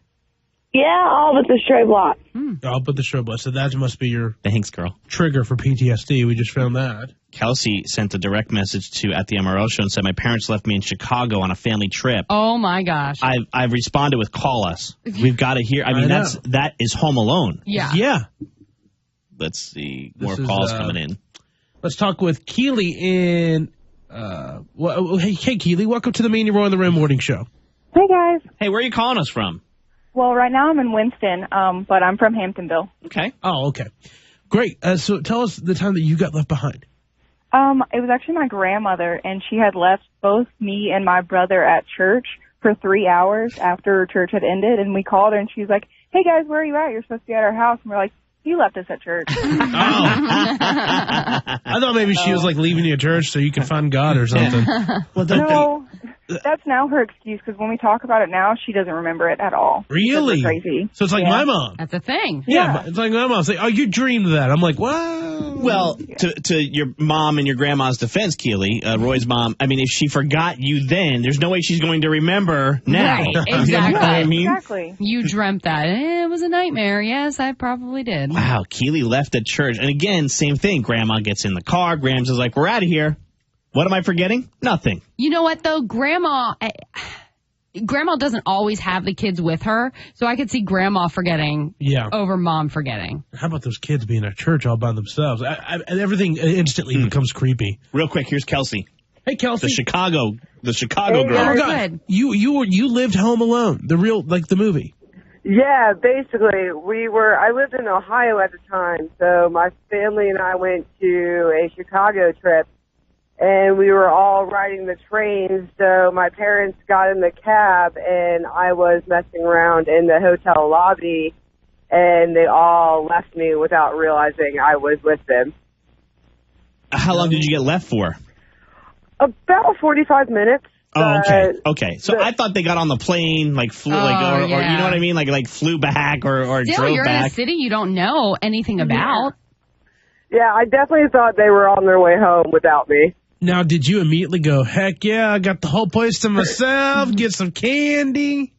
Yeah, all but the strobe lights. I'll put the strobe light. So that must be your Thanks, girl. trigger for PTSD. We just found that. Kelsey sent a direct message to at the MRL show and said, my parents left me in Chicago on a family trip. Oh, my gosh. I've responded with call us. We've got to hear. I mean, that is Home Alone. Yeah. Yeah. Let's see. More calls coming in. Let's talk with Keely in... hey, Keely, welcome to the Maney Roy and the Red Morning Show. Hey, guys. Hey, where are you calling us from? Well, right now I'm in Winston, but I'm from Hamptonville. Okay. Oh, okay. Great. So tell us the time that you got left behind. It was actually my grandmother, and she had left both me and my brother at church for 3 hours after church had ended, and we called her, and she was like, hey, guys, where are you at? You're supposed to be at our house. And we're like, you left us at church. I thought maybe she was like leaving you at church so you could find God or something. No, that's now her excuse, because when we talk about it now, she doesn't remember it at all. Really? Crazy. So it's like my mom. That's a thing. Yeah, it's like my mom. It's like, oh, you dreamed that. I'm like, wow. Well, to your mom and your grandma's defense, Keely, Roy's mom, I mean, if she forgot you then, there's no way she's going to remember now. Right, exactly. You know what I mean? Exactly. You dreamt that. It was a nightmare. Yes, I probably did. Wow, Keely left at church. And again, same thing. Grandma gets in the car. Grams is like, we're out of here. What am I forgetting? Nothing. You know what, though? Grandma doesn't always have the kids with her, so I could see Grandma forgetting over Mom forgetting. How about those kids being at church all by themselves? And everything instantly becomes creepy. Real quick, here's Kelsey. Hey, Kelsey. The Chicago girl. Oh, God. You lived Home Alone, the movie. Yeah, basically, I lived in Ohio at the time, so my family and I went to a Chicago trip, and we were all riding the train, so my parents got in the cab, and I was messing around in the hotel lobby, and they all left me without realizing I was with them. How long did you get left for? About 45 minutes. Oh, okay. So I thought they got on the plane, like flew, or you know what I mean, like flew back or Still, drove you're back. in a city you don't know anything about. Yeah, I definitely thought they were on their way home without me. Now, did you immediately go, heck yeah, I got the whole place to myself, get some candy?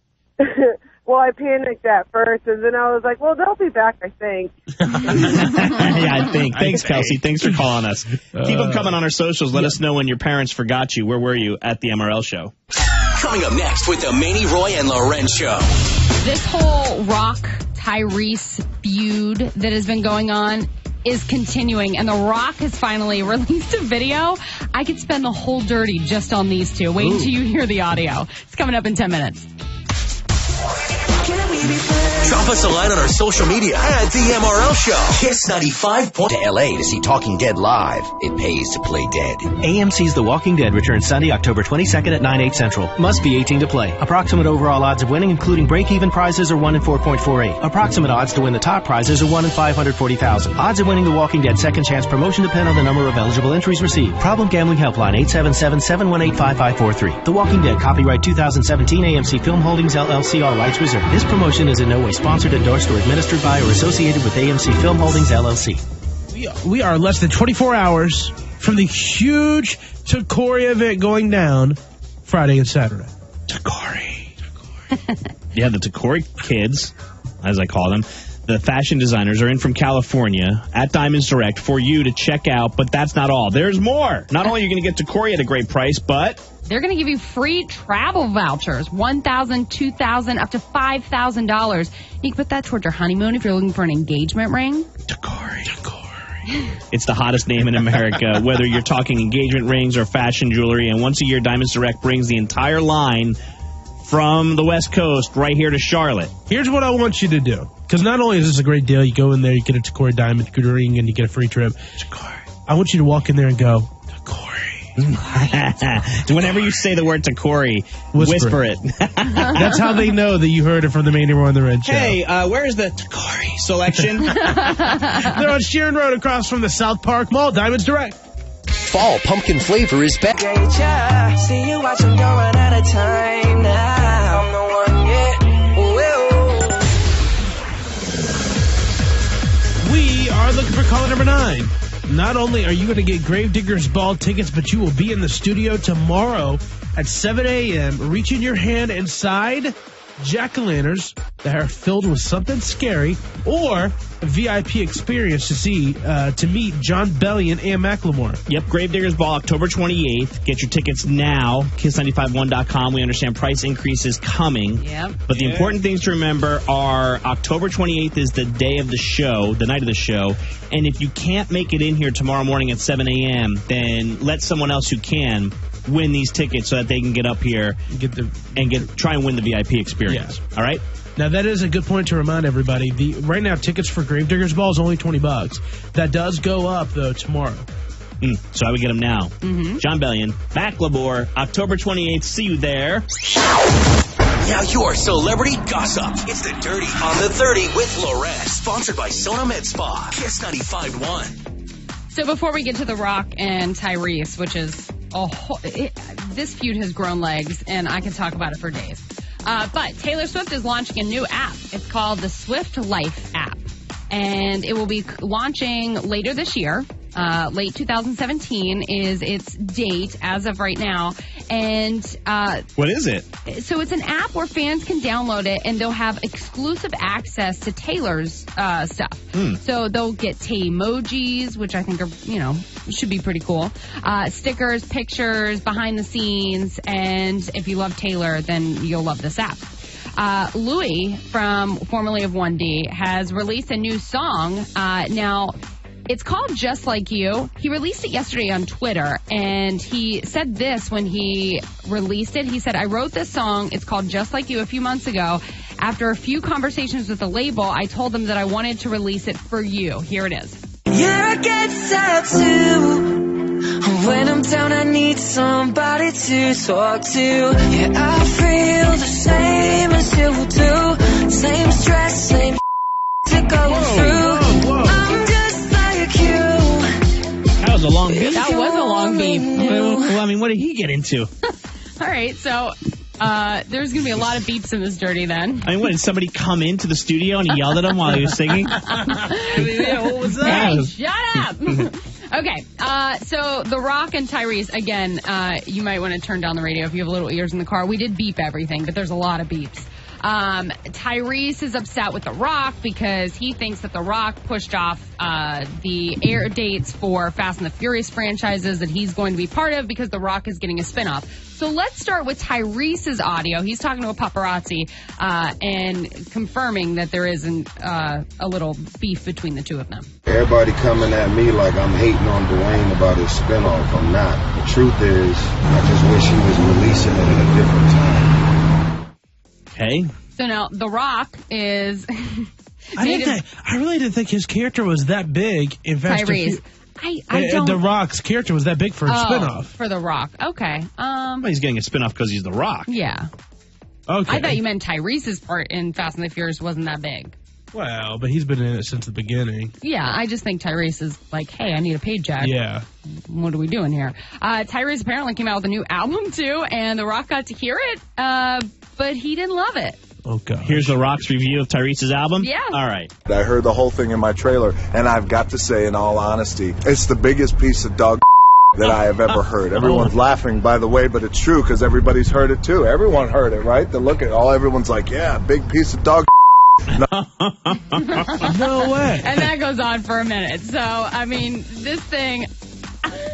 Well, I panicked at first, and then I was like, well, they'll be back, I think. Yeah, I think. Thanks, Kelsey. Thanks for calling us. Keep them coming on our socials. Let us know when your parents forgot you. Where were you at the MRL show? Coming up next with the Maney, Roy, and LauRen show. This whole Rock-Tyrese feud that has been going on is continuing, and The Rock has finally released a video. I could spend the whole dirty just on these two. Wait until you hear the audio. It's coming up in 10 minutes. Drop us a line on our social media at the MRL Show. Kiss 95. To LA to see Talking Dead live. It pays to play dead. AMC's The Walking Dead returns Sunday, October 22nd at 9/8 Central. Must be 18 to play. Approximate overall odds of winning, including break-even prizes, are 1 in 4.48. Approximate odds to win the top prizes are 1 in 540,000. Odds of winning The Walking Dead Second Chance promotion depend on the number of eligible entries received. Problem Gambling Helpline 877-718-5543. The Walking Dead. Copyright 2017 AMC Film Holdings LLC. All rights reserved. This promotion is in no way sponsored, endorsed, or administered by or associated with AMC Film Holdings LLC. We are less than 24 hours from the huge Takori event going down Friday and Saturday. Takori. Yeah, the Takori kids, as I call them, the fashion designers, are in from California at Diamonds Direct for you to check out, but that's not all. There's more. Not only are you going to get Takori at a great price, but they're going to give you free travel vouchers, $1,000, $2,000, up to $5,000. You can put that towards your honeymoon if you're looking for an engagement ring. Takori. It's the hottest name in America, whether you're talking engagement rings or fashion jewelry. And once a year, Diamonds Direct brings the entire line from the West Coast right here to Charlotte. Here's what I want you to do. Because not only is this a great deal, you go in there, you get a Takori diamond ring, and you get a free trip. Takori. I want you to walk in there and go, whenever you say the word Takori, whisper it. That's how they know that you heard it from the Maney, Roy, and the Red show. Hey, where's the Takori selection? They're on Sheeran Road across from the South Park Mall. Diamonds Direct. Fall pumpkin flavor is back. See you watch them, don't run out of time now. I'm the one, yeah. We are looking for caller number 9. Not only are you going to get Gravediggers Ball tickets, but you will be in the studio tomorrow at 7 a.m. reaching your hand inside jack-o'-lanterns that are filled with something scary, or a VIP experience to meet John Bellion and Macklemore. Yep, Gravediggers Ball, October 28th. Get your tickets now, kiss951.com. We understand price increases coming. Yep. But the important things to remember are October 28th is the day of the show, the night of the show. And if you can't make it in here tomorrow morning at 7 a.m., then let someone else who can win these tickets so that they can get up here try and win the VIP experience. Yeah. All right? Now, that is a good point to remind everybody. Right now, tickets for Gravediggers Ball is only $20. That does go up, though, tomorrow. So I would get them now. Mm-hmm. John Bellion, Macklemore, October 28th. See you there. Now your celebrity gossip. It's the Dirty on the 30 with LauRen. Sponsored by Sona Med Spa. Kiss 95.1. So before we get to The Rock and Tyrese, which is this feud has grown legs, and I can talk about it for days. But Taylor Swift is launching a new app. It's called the Swift Life app, and it will be launching later this year. Late 2017 is its date as of right now. And what is it? So it's an app where fans can download it, and they'll have exclusive access to Taylor's stuff. So they'll get Tay-emojis, which I think are, should be pretty cool. Stickers, pictures, behind the scenes, and if you love Taylor, then you'll love this app. Louis, formerly of 1D, has released a new song. Now, it's called Just Like You. He released it yesterday on Twitter, and he said this when he released it. He said, I wrote this song. It's called Just Like You a few months ago, After a few conversations with the label, I told them that I wanted to release it for you. Here it is. Yeah, I get sad too. When I'm down, I need somebody to talk to. Yeah, I feel the same as you do. Same stress, same to go through. I'm just like you. That was a long beep. That was a long beep. Well, I mean, what did he get into? All right, so there's going to be a lot of beeps in this dirty then. I mean, what, did somebody come into the studio and he yelled at him while he was singing? Yeah, what was that? Hey, shut up! Okay, so The Rock and Tyrese, again, you might want to turn down the radio if you have little ears in the car. We did beep everything, but there's a lot of beeps. Tyrese is upset with The Rock because he thinks that The Rock pushed off the air dates for Fast and the Furious franchises that he's going to be part of because The Rock is getting a spinoff. So let's start with Tyrese's audio. He's talking to a paparazzi and confirming that there isn't a little beef between the two of them. Everybody coming at me like I'm hating on Dwayne about his spinoff. I'm not. The truth is, I just wish he was releasing it at a different time. Okay. So now The Rock is. I really didn't think his character was that big in Fast and Tyrese. I don't. The Rock's character was that big for a spinoff. For The Rock. Okay. Well, he's getting a spinoff because he's The Rock. Yeah. Okay. I thought you meant Tyrese's part in Fast and the Furious wasn't that big. Well, but he's been in it since the beginning. Yeah, I just think Tyrese is like, hey, I need a paycheck. Yeah. What are we doing here? Tyrese apparently came out with a new album, too, and The Rock got to hear it, but he didn't love it. Oh, God. Here's The Rock's review of Tyrese's album? Yeah. All right. I heard the whole thing in my trailer, and I've got to say, in all honesty, it's the biggest piece of dog that I have ever heard. Everyone's laughing, by the way, but it's true because everybody's heard it, too. Everyone heard it, right? They look at all, everyone's like, yeah, big piece of dog. No way. And that goes on for a minute. So, I mean, this thing.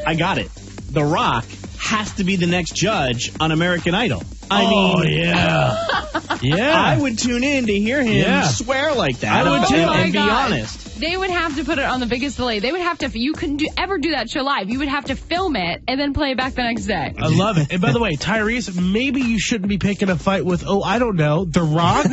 I got it. The Rock has to be the next judge on American Idol. I mean, yeah. Yeah. I would tune in to hear him swear like that. I would too. And be God. honest. They would have to put it on the biggest delay. They would have to, you couldn't ever do that show live. You would have to film it and then play it back the next day. I love it. And by the way, Tyrese, maybe you shouldn't be picking a fight with, I don't know, The Rock?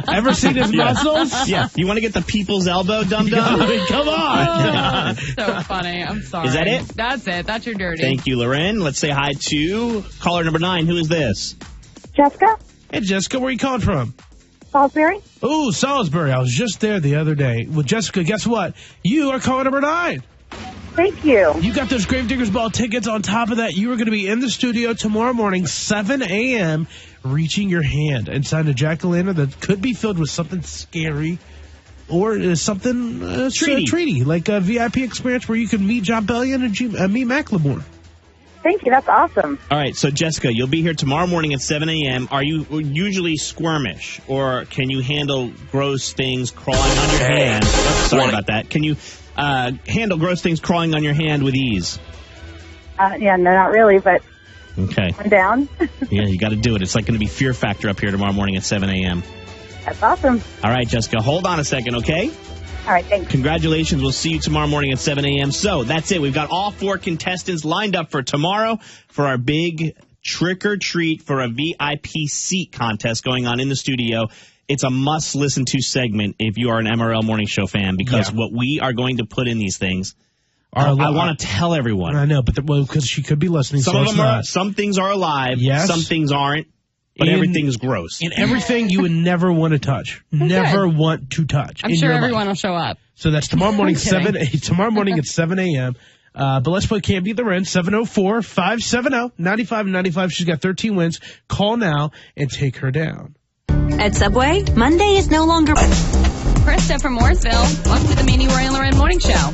Ever seen his muscles? Yeah. You want to get the people's elbow, dum-dum? Come on. So funny. I'm sorry. Is that it? That's it. That's your dirty. Thank you, LauRen. Let's say hi to caller number 9. Who is this? Jessica? Hey, Jessica, where are you calling from? Salisbury? Oh, Salisbury. I was just there the other day. Well, Jessica, guess what? You are caller number 9. Thank you. You got those Gravediggers Ball tickets. On top of that, you are going to be in the studio tomorrow morning, 7 a.m., reaching your hand inside a jack-o'-lantern that could be filled with something scary or something treaty, like a VIP experience where you can meet John Bellion and meet Macklemore. Thank you. That's awesome. All right, so Jessica, you'll be here tomorrow morning at 7 a.m. Are you usually squirmish, or can you handle gross things crawling on your hand? Oh, sorry about that. Can you handle gross things crawling on your hand with ease? Yeah, no, not really, but okay. I'm down. Yeah, you got to do it. It's like going to be Fear Factor up here tomorrow morning at 7 a.m. That's awesome. All right, Jessica, hold on a second, okay? All right, thanks. Congratulations. We'll see you tomorrow morning at 7 a.m. So that's it. We've got all 4 contestants lined up for tomorrow for our big trick or treat for a VIP seat contest going on in the studio. It's a must listen to segment if you are an MRL Morning Show fan, because what we are going to put in these things, I want to tell everyone. I know, but because she could be listening. Some things are alive. Yes. Some things aren't. But everything's gross. And everything you would never want to touch. Never want to touch. I'm sure everyone will show up. So that's tomorrow morning, tomorrow morning at 7 a.m. But let's play Can't Beat LauRen, 704-570-9595. She's got 13 wins. Call now and take her down. At Subway, Monday is no longer... Krista from Mooresville. Welcome to the Maney, Roy, and LauRen Morning Show.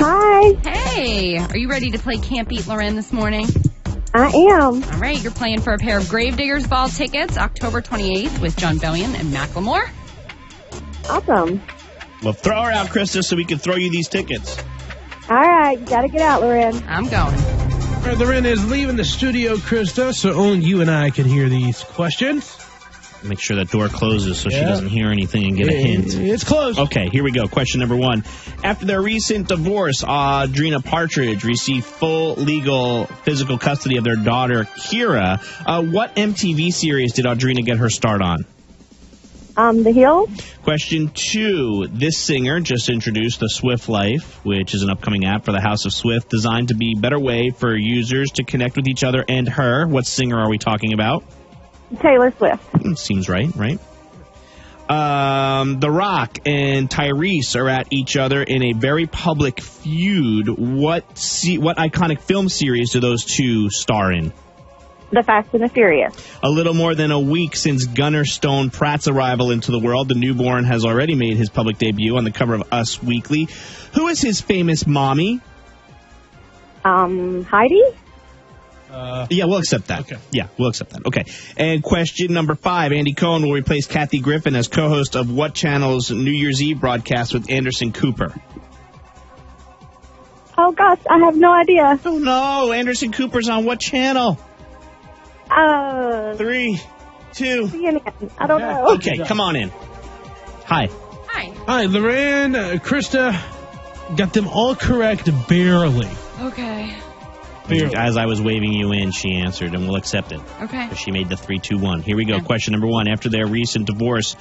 Hi. Hey. Are you ready to play Can't Beat LauRen this morning? I am. All right, you're playing for a pair of Gravediggers Ball tickets, October 28th with John Bellion and Macklemore. Awesome. Well, throw her out, Krista, so we can throw you these tickets. All right, you got to get out, LauRen. I'm going. All right, LauRen is leaving the studio, Krista, so only you and I can hear these questions. Make sure that door closes so she doesn't hear anything and get a hint. It's closed. Okay, here we go. Question number 1. After their recent divorce, Audrina Partridge received full legal physical custody of their daughter, Kira. What MTV series did Audrina get her start on? The Hills. Question 2. This singer just introduced the Swift Life, which is an upcoming app for the House of Swift designed to be a better way for users to connect with each other and her. What singer are we talking about? Taylor Swift. Seems right? The Rock and Tyrese are at each other in a very public feud. What iconic film series do those two star in? The Fast and the Furious. A little more than a week since Gunnar Stone Pratt's arrival into the world, the newborn has already made his public debut on the cover of Us Weekly. Who is his famous mommy? Heidi? Yeah, we'll accept that. Okay. Yeah, we'll accept that. Okay. And question number 5. Andy Cohen will replace Kathy Griffin as co-host of what channel's New Year's Eve broadcast with Anderson Cooper? Oh, gosh, I have no idea. Oh, no. Anderson Cooper's on what channel? 3, 2. CNN. I don't know. Okay, come on in. Hi. Hi, LauRen, Krista, got them all correct barely. Okay. As I was waving you in, she answered, and we'll accept it. Okay. She made the 3-2-1. Here we go. Okay. Question number 1. After their recent divorce,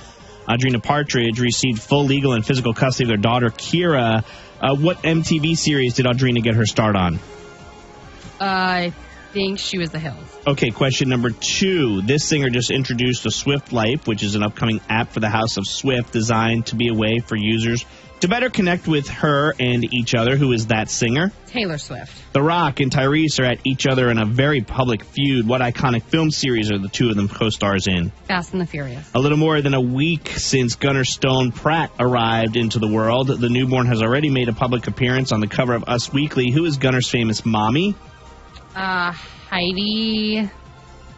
Audrina Partridge received full legal and physical custody of their daughter, Kira. What MTV series did Audrina get her start on? I think she was The Hills. Okay, question number 2. This singer just introduced the Swift Life, which is an upcoming app for the House of Swift designed to be a way for users to better connect with her and each other. Who is that singer? Taylor Swift. The Rock and Tyrese are at each other in a very public feud. What iconic film series are the two of them co-stars in? Fast and the Furious. A little more than a week since Gunnar Stone Pratt arrived into the world, the newborn has already made a public appearance on the cover of Us Weekly. Who is Gunnar's famous mommy? Heidi.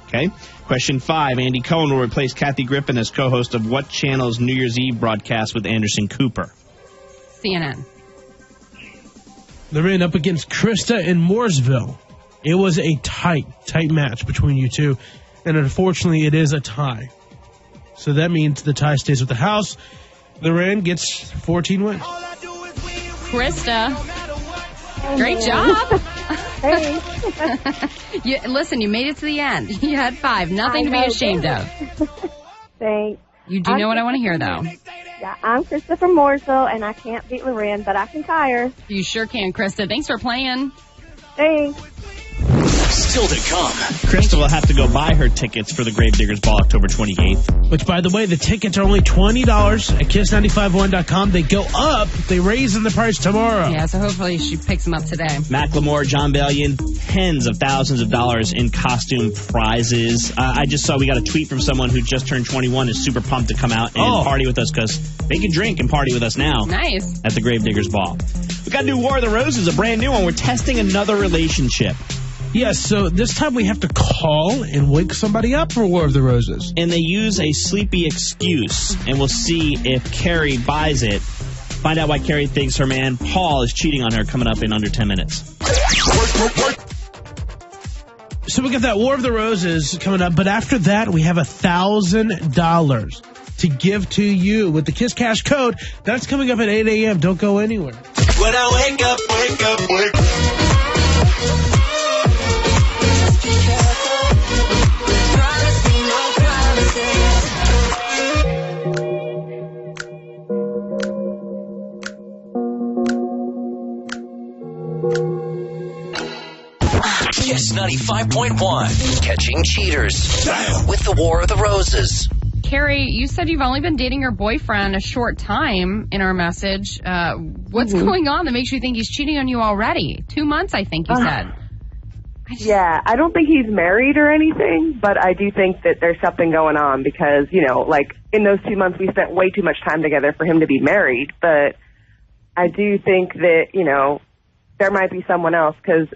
Okay. Question 5. Andy Cohen will replace Kathy Griffin as co-host of what channel's New Year's Eve broadcast with Anderson Cooper? CNN. LauRen up against Krista in Mooresville. It was a tight match between you two. And unfortunately, it is a tie. So that means the tie stays with the house. LauRen gets 14 wins. Krista. Great job. Hey. Listen, you made it to the end. You had 5. Nothing to be ashamed of. Thanks. You do know what I want to hear, though. Yeah, I'm Krista from Mooresville, and I can't beat LauRen, but I can tie her. You sure can, Krista. Thanks for playing. Thanks. Still to come. Krista will have to go buy her tickets for the Gravediggers Ball October 28th. Which, by the way, the tickets are only $20 at kiss951.com. They go up. They raise in the price tomorrow. Yeah, so hopefully she picks them up today. Macklemore, John Bellion, tens of thousands of dollars in costume prizes. I just saw we got a tweet from someone who just turned 21 is super pumped to come out and party with us because they can drink and party with us now. Nice. At the Gravediggers Ball. We got a new War of the Roses, a brand new one. We're testing another relationship. Yes, so this time we have to call and wake somebody up for War of the Roses. And they use a sleepy excuse, and we'll see if Carrie buys it. Find out why Carrie thinks her man Paul is cheating on her coming up in under 10 minutes. So we got that War of the Roses coming up, but after that we have $1,000 to give to you with the Kiss Cash code. That's coming up at 8 a.m. Don't go anywhere. When I wake up. Kiss 95.1. Catching cheaters with the War of the Roses. Carrie, you said you've only been dating your boyfriend a short time in our message. What's going on that makes you think he's cheating on you already? 2 months, I think you said. Yeah, I don't think he's married or anything, but I do think that there's something going on because, you know, like in those 2 months we spent way too much time together for him to be married. But I do think that, you know, there might be someone else because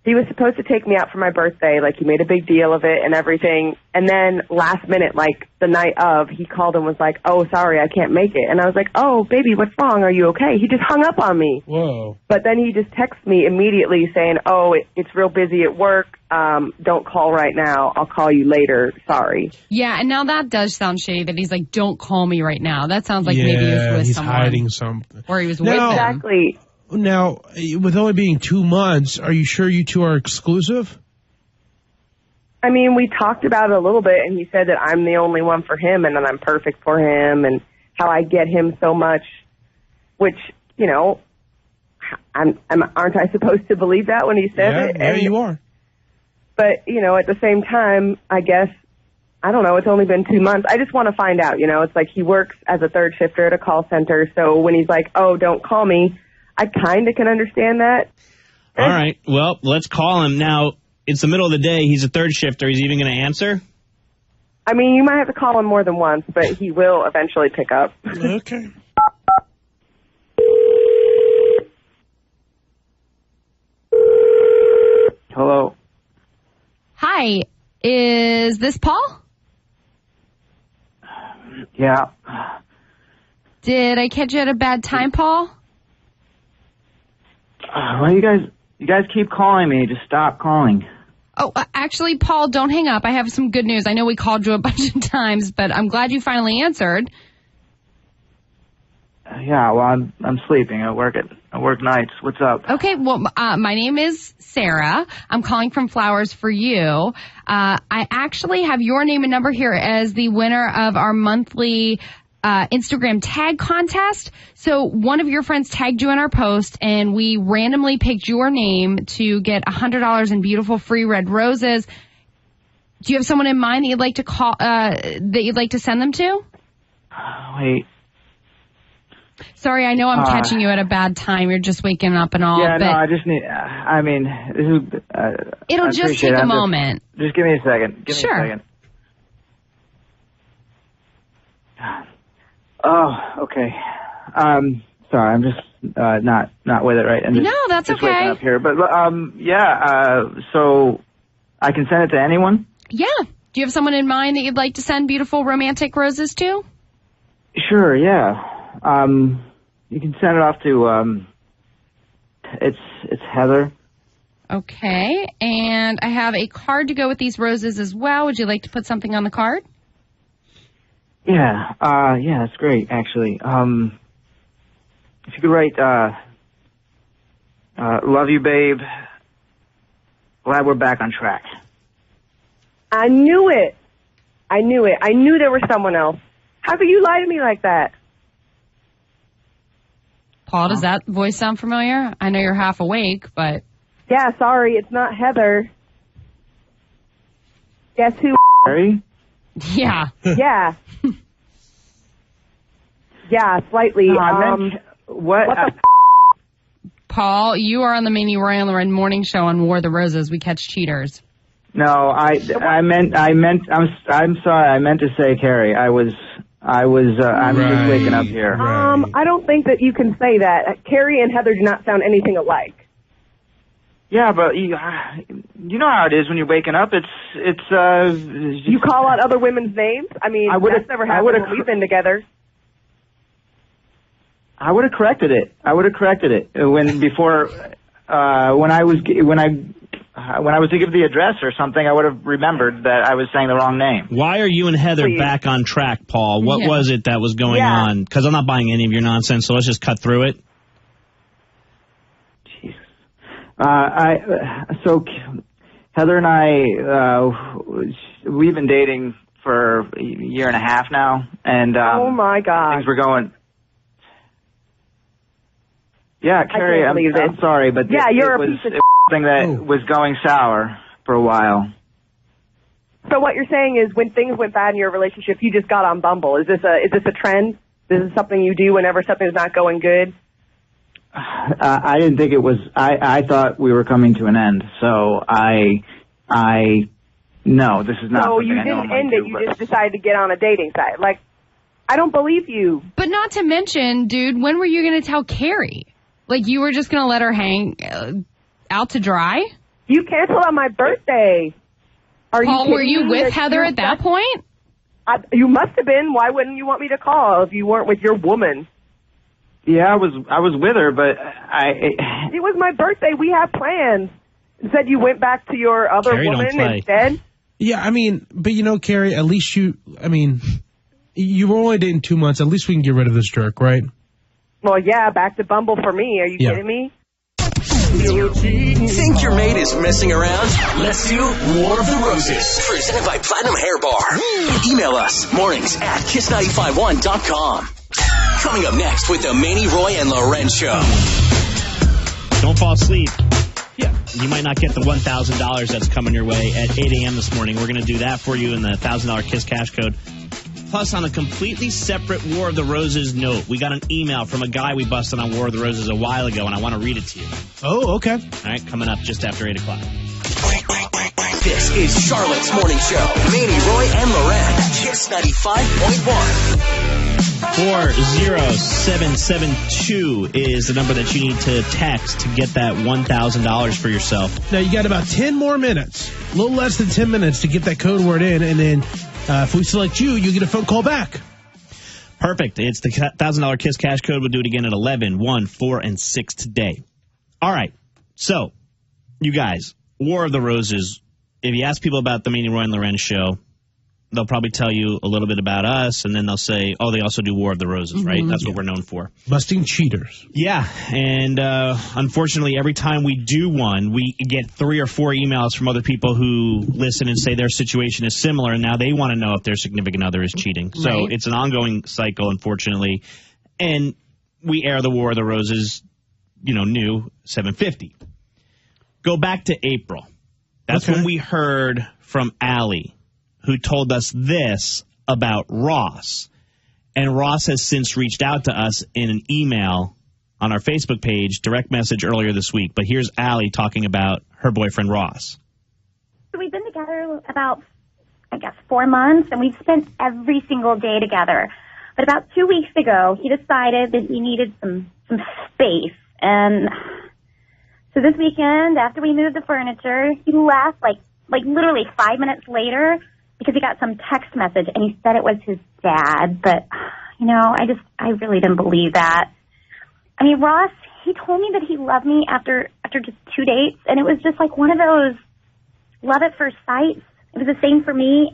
he was supposed to take me out for my birthday. Like, he made a big deal of it and everything. And then last minute, like the night of, he called and was like, oh, sorry, I can't make it. And I was like, oh, baby, what's wrong? Are you okay? He just hung up on me. Whoa. But then he just texted me immediately saying, oh, it's real busy at work. Don't call right now. I'll call you later. Sorry. Yeah, and now that does sound shady that he's like, don't call me right now. That sounds like maybe he was with he's someone. hiding something. Or he was with them. Exactly. Now, with only being 2 months, are you sure you two are exclusive? I mean, we talked about it a little bit, and he said that I'm the only one for him and that I'm perfect for him and how I get him so much, which, you know, aren't I supposed to believe that when he said it? Yeah, you are. But, you know, at the same time, I guess, I don't know, it's only been 2 months. I just want to find out, you know. It's like he works as a third shifter at a call center, so when he's like, oh, don't call me, I kind of can understand that. All right, well, let's call him. Now, it's the middle of the day. He's a third shifter. He's even going to answer? I mean, you might have to call him more than once, but he will eventually pick up. Okay. Hello. Hi, is this Paul? Yeah. Did I catch you at a bad time, Paul? Well, you guys keep calling me. Just stop calling. Oh, actually, Paul, don't hang up. I have some good news. I know we called you a bunch of times, but I'm glad you finally answered. Yeah, well, I'm sleeping. I work nights. What's up? Okay, well, my name is Sarah. I'm calling from Flowers for You. I actually have your name and number here as the winner of our monthly Instagram tag contest. So one of your friends tagged you in our post, and we randomly picked your name to get $100 in beautiful free red roses. Do you have someone in mind that you'd like to call? That you'd like to send them to? Wait. Sorry, I know I'm catching you at a bad time. You're just waking up and all. Yeah, but no, I just need. I mean, this is. It'll just take a moment. Just give me a second. Give Sure. me a second. Oh, okay. Sorry, I'm just not with it right. I'm just, No, that's just okay. Waking up here, but yeah. So I can send it to anyone. Yeah. Do you have someone in mind that you'd like to send beautiful romantic roses to? Sure. Yeah. You can send it off to it's Heather. Okay, and I have a card to go with these roses as well. Would you like to put something on the card? Yeah, yeah, that's great, actually. If you could write, love you, babe. Glad we're back on track. I knew it. I knew there was someone else. How could you lie to me like that? Paul, does that voice sound familiar? I know you're half awake, but... Yeah, sorry, it's not Heather. Guess who? Harry? Yeah. Yeah. Yeah, slightly. No, I meant, what the Paul, you are on the Maney, Roy, and LauRen morning show on War the Roses. We catch cheaters. No, I'm sorry, I meant to say Carrie. I'm just waking up here. I don't think that you can say that. Carrie and Heather do not sound anything alike. Yeah, but you know how it is when you're waking up. It's you call out other women's names? I mean, that's never happened when we've been together. I would have corrected it. When I was to give the address or something, I would have remembered that I was saying the wrong name. Why are you and Heather back on track, Paul? What was it that was going on? Because I'm not buying any of your nonsense, so let's just cut through it. Jesus. So Heather and I, we've been dating for a year and a half now, and oh my God, things were going. Yeah, Carrie, I'm sorry, but yeah, it you're was a piece of something that was going sour for a while. So what you're saying is when things went bad in your relationship, you just got on Bumble. Is this a trend? This is something you do whenever something's not going good? I didn't think it was. I thought we were coming to an end. So no, this is not. So you didn't end it. You just decided to get on a dating site. Like, I don't believe you. But not to mention, dude, when were you going to tell Carrie? Like, you were just going to let her hang out to dry? You canceled on my birthday. Paul, were you with Heather at that point? You must have been. Why wouldn't you want me to call if you weren't with your woman? Yeah, I was with her, but It was my birthday. We had plans. Instead, you went back to your other woman instead? Yeah, I mean, but you know, Carrie, at least you were only dating 2 months. At least we can get rid of this jerk, right? Well, yeah, back to Bumble for me. Are you kidding me? Think your mate is messing around? Let's do War of the Roses. Presented by Platinum Hair Bar. Email us mornings@kiss951.com. Coming up next with the Maney, Roy, and LauRen Show. Don't fall asleep. Yeah. You might not get the $1,000 that's coming your way at 8 a.m. this morning. We're going to do that for you in the $1,000 Kiss Cash Code. Plus, on a completely separate War of the Roses note, we got an email from a guy we busted on War of the Roses a while ago, and I want to read it to you. Oh, okay. All right, coming up just after 8 o'clock. This is Charlotte's Morning Show. Maney, Roy, and LauRen. Kiss 95.1. 40772 is the number that you need to text to get that $1,000 for yourself. Now, you got about 10 more minutes, a little less than 10 minutes to get that code word in, and then if we select you, you get a phone call back. Perfect. It's the $1,000 Kiss Cash Code. We'll do it again at 11, 1, 4, and 6 today. All right. So, you guys, War of the Roses. If you ask people about the Maney, Roy, and LauRen show, they'll probably tell you a little bit about us, and then they'll say, oh, they also do War of the Roses, right? Mm-hmm. That's what we're known for. Busting cheaters. Yeah, and unfortunately, every time we do one, we get 3 or 4 emails from other people who listen and say their situation is similar, and now they want to know if their significant other is cheating. So Right. It's an ongoing cycle, unfortunately. And we air the War of the Roses, new 7:50. Go back to April. That's when we heard from Allie, who told us this about Ross. And Ross has since reached out to us in an email on our Facebook page, direct message earlier this week. But here's Allie talking about her boyfriend, Ross. So we've been together about, 4 months, and we've spent every single day together. But about 2 weeks ago, he decided that he needed some space. And so this weekend, after we moved the furniture, he left like literally 5 minutes later because he got some text message, and he said it was his dad. But, I really didn't believe that. I mean, Ross, he told me that he loved me after just 2 dates, and it was just like one of those love at first sight. It was the same for me,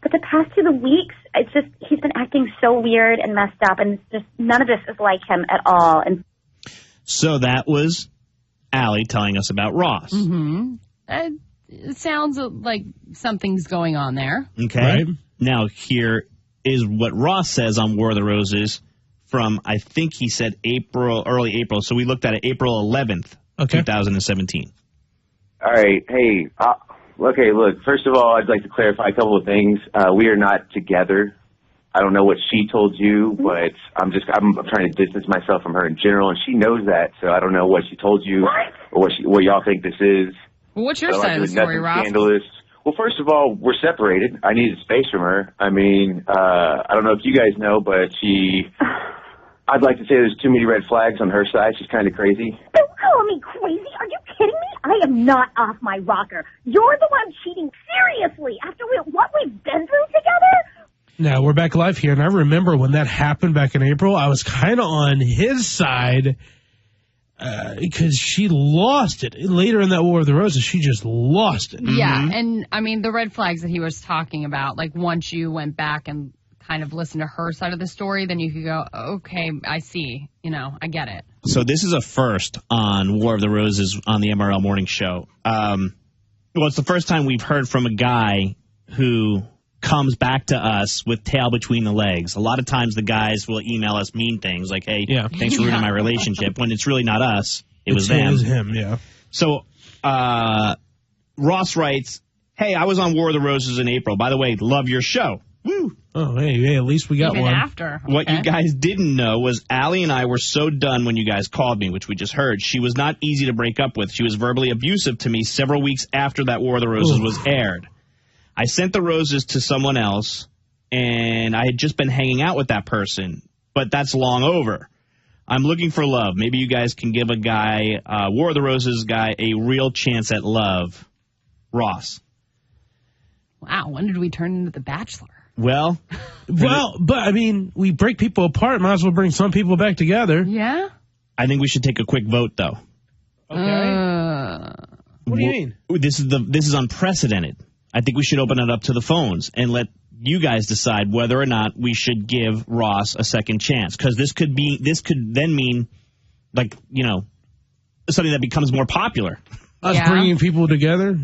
but the past 2 weeks, it's just, he's been acting so weird and messed up, and it's just none of this is like him at all. And so that was Allie telling us about Ross. Mm-hmm. It sounds like something's going on there. Okay. Right. Now, here is what Ross says on War of the Roses from, I think he said early April. So we looked at it April 11th, 2017. All right. Hey, okay, look, first of all, I'd like to clarify a couple of things. We are not together. I don't know what she told you, but I'm trying to distance myself from her in general, and she knows that, so I don't know what she told you or what y'all think this is. Well, what's your I don't side of the like to do story, nothing Ross? scandalous. Well, first of all, we're separated. I needed space from her. I mean, I don't know if you guys know, but I'd like to say there's too many red flags on her side. She's kind of crazy. don't call me crazy. Are you kidding me? I am not off my rocker. You're the one cheating seriously after what we've been through together. Now, we're back live here, and I remember when that happened back in April, I was kind of on his side because she lost it. Later in that War of the Roses, she just lost it. Yeah, and I mean, the red flags that he was talking about, like once you went back and kind of listened to her side of the story, then you could go, okay, I see, I get it. So this is a first on War of the Roses on the MRL Morning Show. Well, it's the first time we've heard from a guy who comes back to us with tail between the legs. A lot of times the guys will email us mean things like, hey, thanks for ruining my relationship, when it's really not us. It was them. It was him, yeah. So Ross writes, hey, I was on War of the Roses in April. By the way, love your show. Woo! Oh, hey, at least we got Even one. after. Okay. What you guys didn't know was Allie and I were so done when you guys called me, which we just heard. She was not easy to break up with. She was verbally abusive to me several weeks after that War of the Roses was aired. I sent the roses to someone else, and I had just been hanging out with that person, but that's long over. I'm looking for love. Maybe you guys can give a guy, War of the Roses guy, a real chance at love. Ross. Wow, when did we turn into The Bachelor? Well, but I mean, we break people apart. Might as well bring some people back together. Yeah? I think we should take a quick vote, though. Okay. What do you mean? This is unprecedented. I think we should open it up to the phones and let you guys decide whether or not we should give Ross a second chance. Because this could then mean, like, something that becomes more popular. Us bringing people together?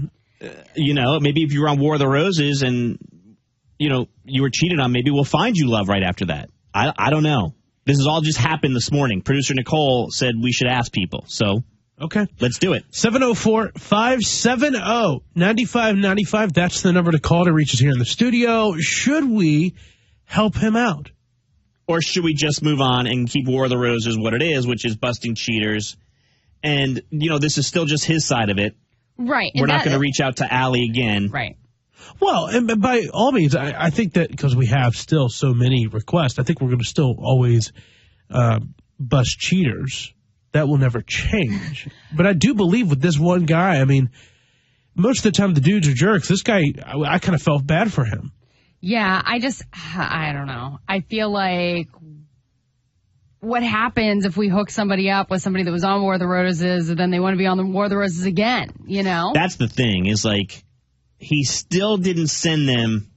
Maybe if you were on War of the Roses and, you were cheated on, maybe we'll find you love right after that. I don't know. This has all just happened this morning. Producer Nicole said we should ask people. So, okay, let's do it. 704-570-9595. That's the number to call to reach us here in the studio. Should we help him out? Or should we just move on and keep War of the Roses what it is, which is busting cheaters? And, this is still just his side of it. Right. We're not going to reach out to Allie again. Right. Well, and by all means, I think that because we have still so many requests, I think we're going to still always bust cheaters. That will never change. But I do believe with this one guy, I mean, most of the time the dudes are jerks. This guy, I kind of felt bad for him. Yeah, I don't know. I feel like what happens if we hook somebody up with somebody that was on War of the Roses and then they want to be on the War of the Roses again, That's the thing, is like, he still didn't send them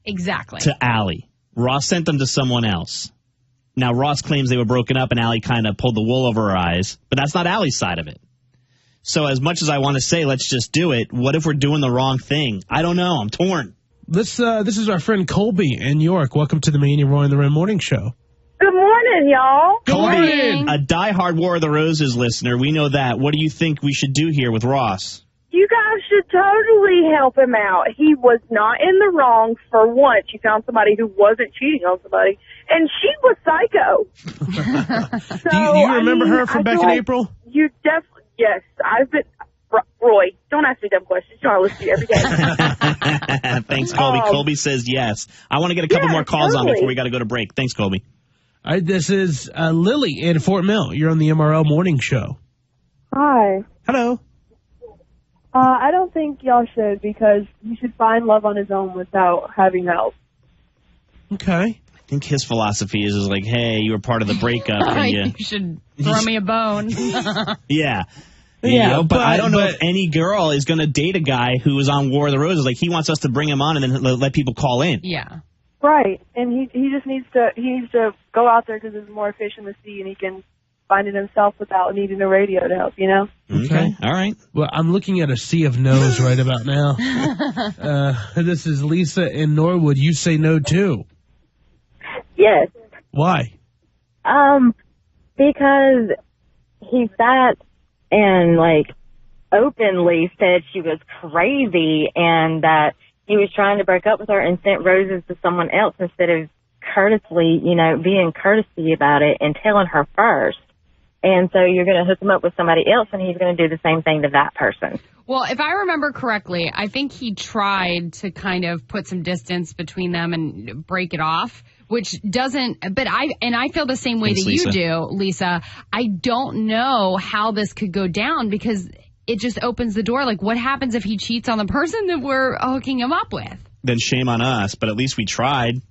exactly to Allie. Ross sent them to someone else. Now, Ross claims they were broken up and Allie kind of pulled the wool over her eyes, but that's not Allie's side of it. So as much as I want to say, let's just do it, what if we're doing the wrong thing? I don't know. I'm torn. This is our friend Colby in New York. Welcome to the Maney, Roy, and LauRen Morning Show. Good morning, y'all. Colby, a diehard War of the Roses listener. We know that. What do you think we should do here with Ross? You guys should totally help him out. He was not in the wrong for once. You found somebody who wasn't cheating on somebody, and she was psycho. Do you remember her from back in April? You definitely, yes. I've been, Roy, don't ask me dumb questions. I listen to you every day. Thanks, Colby. Colby says yes. I want to get a couple more calls on before we got to go to break. Thanks, Colby. All right, this is Lily in Fort Mill. You're on the MRL Morning Show. Hi. Hello. I don't think y'all should, because he should find love on his own without having help. Okay. I think his philosophy is like, hey, you were part of the breakup. And you should throw me a bone. Yeah. Yeah, but I don't know if any girl is going to date a guy who was on War of the Roses. Like, he wants us to bring him on and then let people call in. Yeah. Right. And he just needs to go out there because there's more fish in the sea and he can find it himself without needing a radio to help, Okay. All right. Well, I'm looking at a sea of no's right about now. This is Lisa in Norwood. You say no, too. Yes. Why? Because he sat and, openly said she was crazy and that he was trying to break up with her and sent roses to someone else instead of courteously, being courtesy about it and telling her first. And so you're going to hook him up with somebody else, and he's going to do the same thing to that person. Well, if I remember correctly, I think he tried to kind of put some distance between them and break it off, which doesn't, but I feel the same way that you do, Lisa. I don't know how this could go down because it just opens the door. Like, what happens if he cheats on the person that we're hooking him up with? Then shame on us, but at least we tried.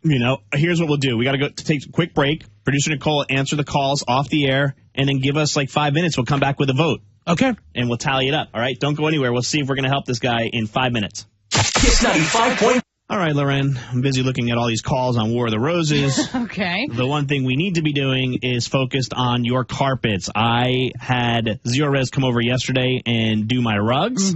Here's what we'll do. We got to go to take a quick break. Producer Nicole, answer the calls off the air, and then give us 5 minutes. We'll come back with a vote. Okay. And we'll tally it up. All right? Don't go anywhere. We'll see if we're going to help this guy in 5 minutes. Kiss 95. All right, LauRen. I'm busy looking at all these calls on War of the Roses. Okay. The one thing we need to be doing is focused on your carpets. I had Zero Res come over yesterday and do my rugs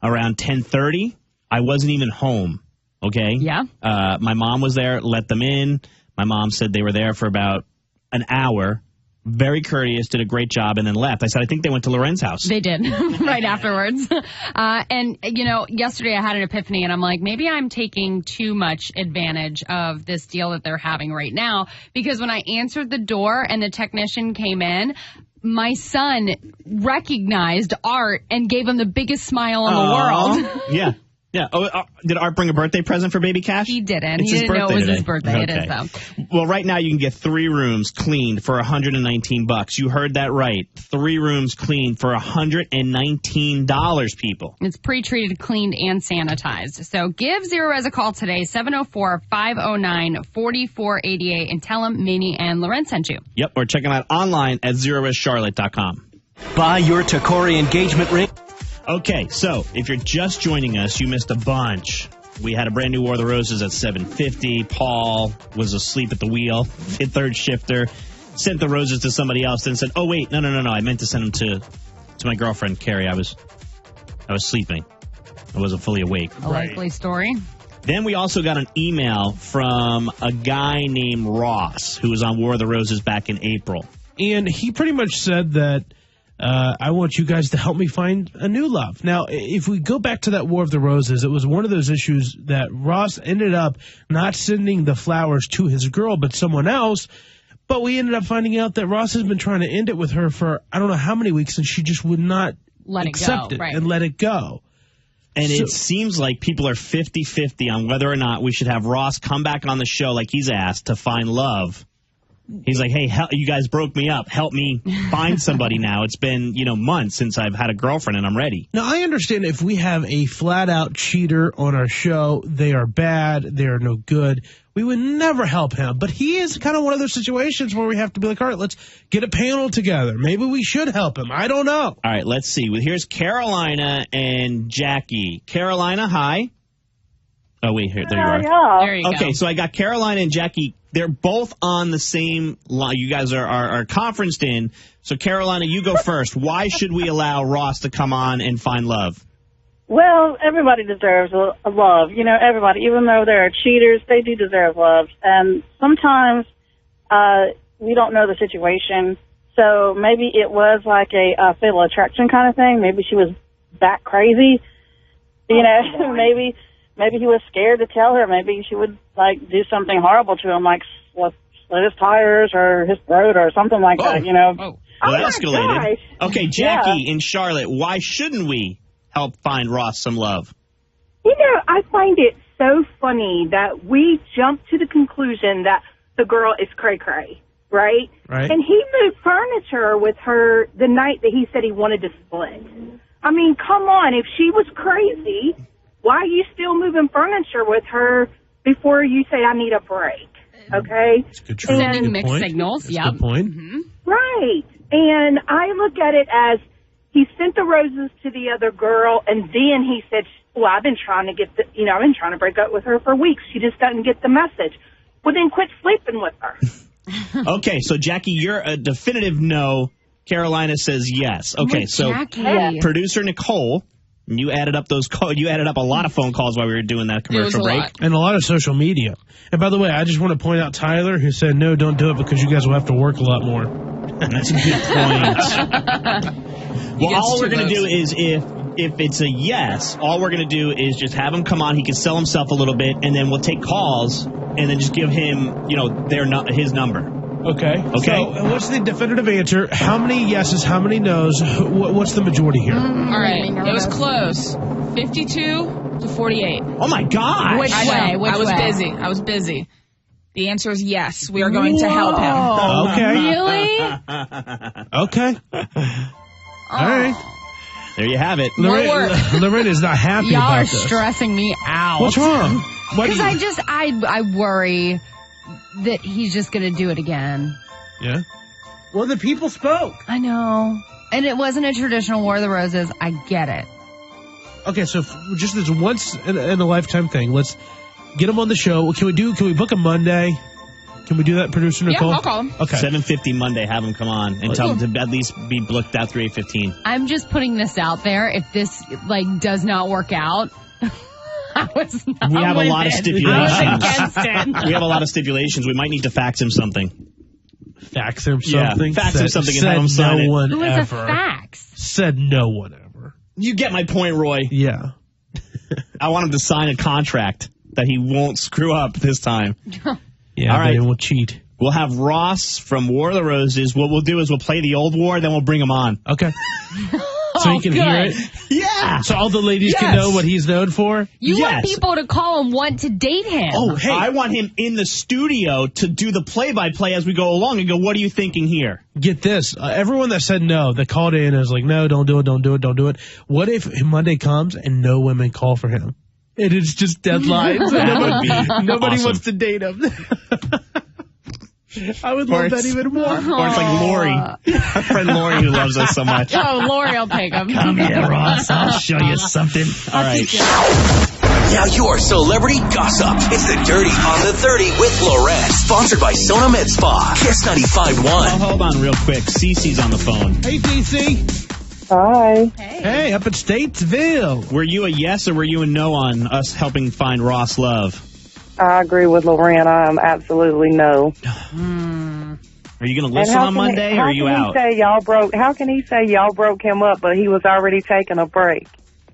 around 10:30. I wasn't even home. Okay? Yeah. My mom was there, let them in. My mom said they were there for about an hour. Very courteous, did a great job, and then left. I said, I think they went to LauRen's house. They did, right afterwards. And, yesterday I had an epiphany, and I'm like, maybe I'm taking too much advantage of this deal that they're having right now, because when I answered the door and the technician came in, my son recognized Art and gave him the biggest smile in the world. Yeah. Yeah. Oh, did Art bring a birthday present for baby Cash? He didn't. It's He didn't know it was today. his birthday. Okay. It is, though. Well, right now you can get 3 rooms cleaned for $119. You heard that right. 3 rooms cleaned for $119, people. It's pre-treated, cleaned, and sanitized. So give Zero Res a call today, 704-509-4488, and tell them Maney and LauRen sent you. Yep, or check them out online at ZeroResCharlotte.com. Buy your Takori engagement ring. Okay, so if you're just joining us, you missed a bunch. We had a brand new War of the Roses at 7:50. Paul was asleep at the wheel, third shifter. sent the roses to somebody else, then said, "Oh wait, no, I meant to send them to my girlfriend Carrie. I was sleeping. I wasn't fully awake." A likely story. Then we also got an email from a guy named Ross who was on War of the Roses back in April, and he pretty much said that. I want you guys to help me find a new love. Now, if we go back to that War of the Roses, it was one of those issues that Ross ended up not sending the flowers to his girl, but someone else. But we ended up finding out that Ross has been trying to end it with her for I don't know how many weeks, and she just would not accept it and let it go. And it seems like people are 50-50 on whether or not we should have Ross come back on the show like he's asked to find love. He's like, hey, you guys broke me up. Help me find somebody now. It's been, months since I've had a girlfriend and I'm ready. Now, I understand if we have a flat-out cheater on our show, they are bad, they are no good. We would never help him. But he is kind of one of those situations where we have to be like, all right, let's get a panel together. Maybe we should help him. I don't know. All right, let's see. Well, here's Carolina and Jackie. Carolina, hi. Oh, wait, here, there you are. Yeah. There you okay, go. So I got Carolina and Jackie. They're both on the same line. You guys are conferenced in. So, Carolina, you go first. Why should we allow Ross to come on and find love? Well, everybody deserves a love. Everybody, even though they're cheaters, they do deserve love. And sometimes we don't know the situation. So maybe it was like a fatal attraction kind of thing. Maybe she was that crazy. Maybe he was scared to tell her. Maybe she would, do something horrible to him, like slit his tires or his throat or something like that, Well, that escalated. Okay, Jackie in Charlotte, why shouldn't we help find Ross some love? I find it so funny that we jump to the conclusion that the girl is cray-cray, right? Right. And he moved furniture with her the night that he said he wanted to split. I mean, come on. If she was crazy, why are you still moving furniture with her before you say, I need a break? Okay? Sending mixed signals. That's a good point. Mm-hmm. Right. And I look at it as he sent the roses to the other girl, and then he said, well, I've been trying to break up with her for weeks. She just doesn't get the message. Well, then quit sleeping with her. Okay, so Jackie, you're a definitive no. Carolina says yes. Okay, so producer Nicole, you added up you added up a lot of phone calls while we were doing that commercial break. And a lot of social media. And by the way, I just want to point out Tyler, who said, no, don't do it because you guys will have to work a lot more. That's a good point. Well, all we're going to do is if it's a yes, all we're going to do is just have him come on. He can sell himself a little bit, and then we'll take calls and then just give him, his number. Okay. So what's the definitive answer? How many yeses? How many nos? What's the majority here? All right. It was close. 52 to 48. Oh, my God. Which way? I was busy. The answer is yes. We are going to help him. Okay. Really? Okay. All right. There you have it. LauRen is not happy Y'all about are this. stressing me out. What's wrong? Because I worry that he's just going to do it again. Yeah? Well, the people spoke. I know. And it wasn't a traditional War of the Roses. I get it. Okay, so just as once in a lifetime thing, let's get him on the show. Can we book a Monday? Can we do that, producer Nicole? Yeah, I'll call him. Okay. 7:50 Monday, have him come on and tell him to at least be booked out through 8:15. I'm just putting this out there. If this does not work out, We have a lot of stipulations. I was against it. We have a lot of stipulations. We might need to fax him something. Fax him something? Yeah, fax him something and have him sign it. No one Who ever. is a fax? Said no one ever. You get my point, Roy. Yeah. I want him to sign a contract that he won't screw up this time. Yeah, all right. We'll cheat. We'll have Ross from War of the Roses. What we'll do is we'll play the old war, then we'll bring him on. Okay. So you can hear it? Yeah. So all the ladies can know what he's known for? You want people to call and want to date him. Oh, hey. I want him in the studio to do the play-by-play as we go along and go, what are you thinking here? Get this. Everyone that said no, that called in and was like, no, don't do it, don't do it, don't do it. What if Monday comes and no women call for him? It is just deadlines. Nobody wants to date him. I would love that even more. Or it's like Lori. Our friend Lori who loves us so much. Oh, Lori will take him. Come here, Ross. I'll show you something. All right. Now your celebrity gossip. It's the Dirty on the 30 with LauRen. Sponsored by Sona Med Spa. Kiss 95.1. Oh, hold on real quick. Cece's on the phone. Hey, Cece. Hi. Hey, up at Statesville. Were you a yes or were you a no on us helping find Ross Love? I agree with LauRen. I'm absolutely no. Are you going to listen on Monday, or are you out? How can he say y'all broke him up, but he was already taking a break?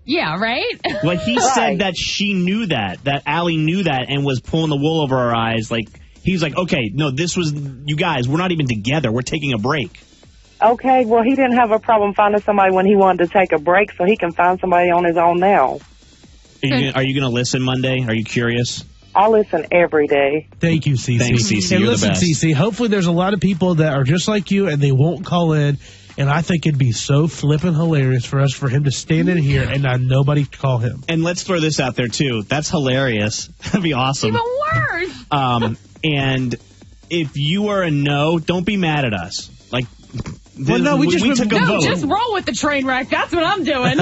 Yeah, right? Well, he said that she knew that Allie knew that and was pulling the wool over her eyes. Like, he was like, okay, no, this was, you guys, we're not even together. We're taking a break. Okay, well, he didn't have a problem finding somebody when he wanted to take a break, so he can find somebody on his own now. Are you going to listen Monday? Are you curious? I listen every day. Thank you, Cece. Thanks, Cece. And You're listen, the best. Cece, hopefully there's a lot of people that are just like you and they won't call in. And I think it'd be so flippin' hilarious for him to stand in here and not nobody call him. And let's throw this out there, too. That's hilarious. That'd be awesome. Even worse. And if you are a no, don't be mad at us. Like, well, no, we took a vote. Just roll with the train wreck. That's what I'm doing.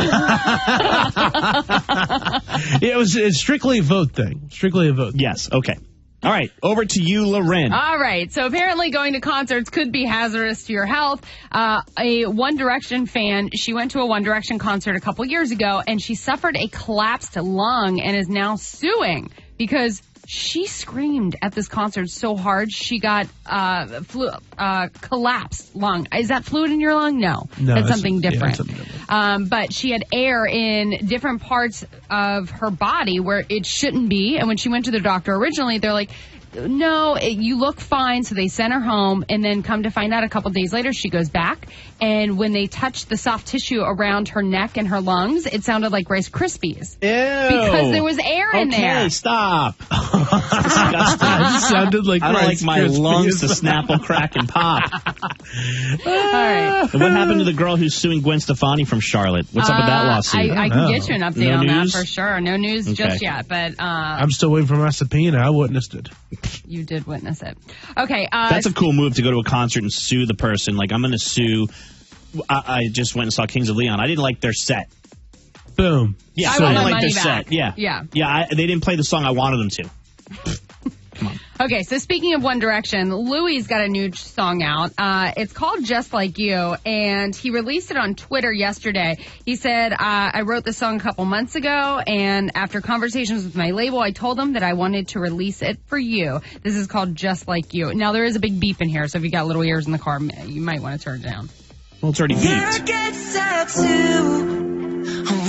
It's strictly a vote thing. Strictly a vote. Yes. Okay. All right. Over to you, LauRen. All right. So apparently going to concerts could be hazardous to your health. A One Direction fan, she went to a One Direction concert a couple years ago, and she suffered a collapsed lung and is now suing because she screamed at this concert so hard she got collapsed lung. Is that fluid in your lung? No, that's something different. But she had air in different parts of her body where it shouldn't be. And when she went to the doctor originally, they're like, no, you look fine. So they sent her home, and then come to find out a couple days later, she goes back. And when they touched the soft tissue around her neck and her lungs, it sounded like Rice Krispies. Ew. Because there was air in there. Okay, stop. Disgusting. It sounded like I don't Rice like my Krispies. lungs to snapple, crack, and pop. All right. And what happened to the girl who's suing Gwen Stefani from Charlotte? What's up with that lawsuit? I can get you an update on news? that for sure. No news just yet, but I'm still waiting for my subpoena. I witnessed it. You did witness it. Okay. That's a cool move to go to a concert and sue the person. Like, I'm going to sue. I just went and saw Kings of Leon. I didn't like their set. Boom. Yeah, I want didn't my like their money back. set. Yeah. Yeah. They didn't play the song I wanted them to. Okay, so speaking of One Direction, Louis's got a new song out. It's called Just Like You, and he released it on Twitter yesterday. He said, I wrote this song a couple months ago, and after conversations with my label, I told them that I wanted to release it for you. This is called Just Like You. Now, there is a big beep in here, so if you got little ears in the car, you might want to turn it down. Well, it's already beeped. I get sad too.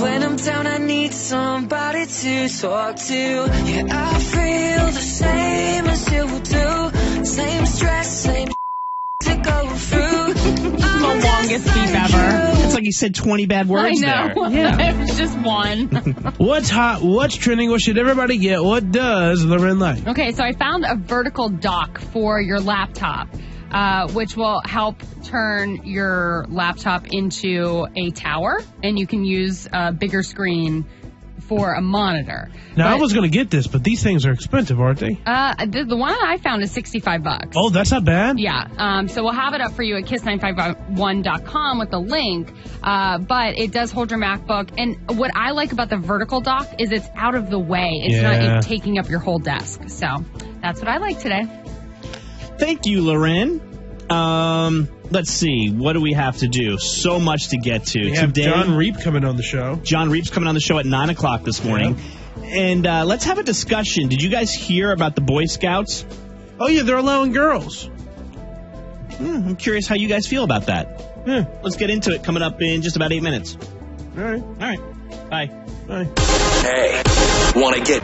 When I'm down, I need somebody to talk to. Yeah, I feel the same as you do. Same stress, same to go through. The longest beep ever. It's like he said 20 bad words I know. there. It was just one. What's hot? What's trending? What should everybody get? What does LauRen like? Okay, so I found a vertical dock for your laptop, which will help turn your laptop into a tower, and you can use a bigger screen for a monitor. Now, I was going to get this, but these things are expensive, aren't they? The one I found is $65. Oh, that's not bad. Yeah. So we'll have it up for you at kiss951.com with the link. But it does hold your MacBook. And what I like about the vertical dock is it's out of the way. It's not taking up your whole desk. So that's what I like today. Thank you, LauRen. Let's see. What do we have to do? So much to get to. We have Today, Jon Reep coming on the show. Jon Reep's coming on the show at 9 o'clock this morning. And let's have a discussion. Did you guys hear about the Boy Scouts? Oh, yeah, they're allowing girls. I'm curious how you guys feel about that. Let's get into it coming up in just about 8 minutes. All right. All right. Bye. Bye. Hey, want to get...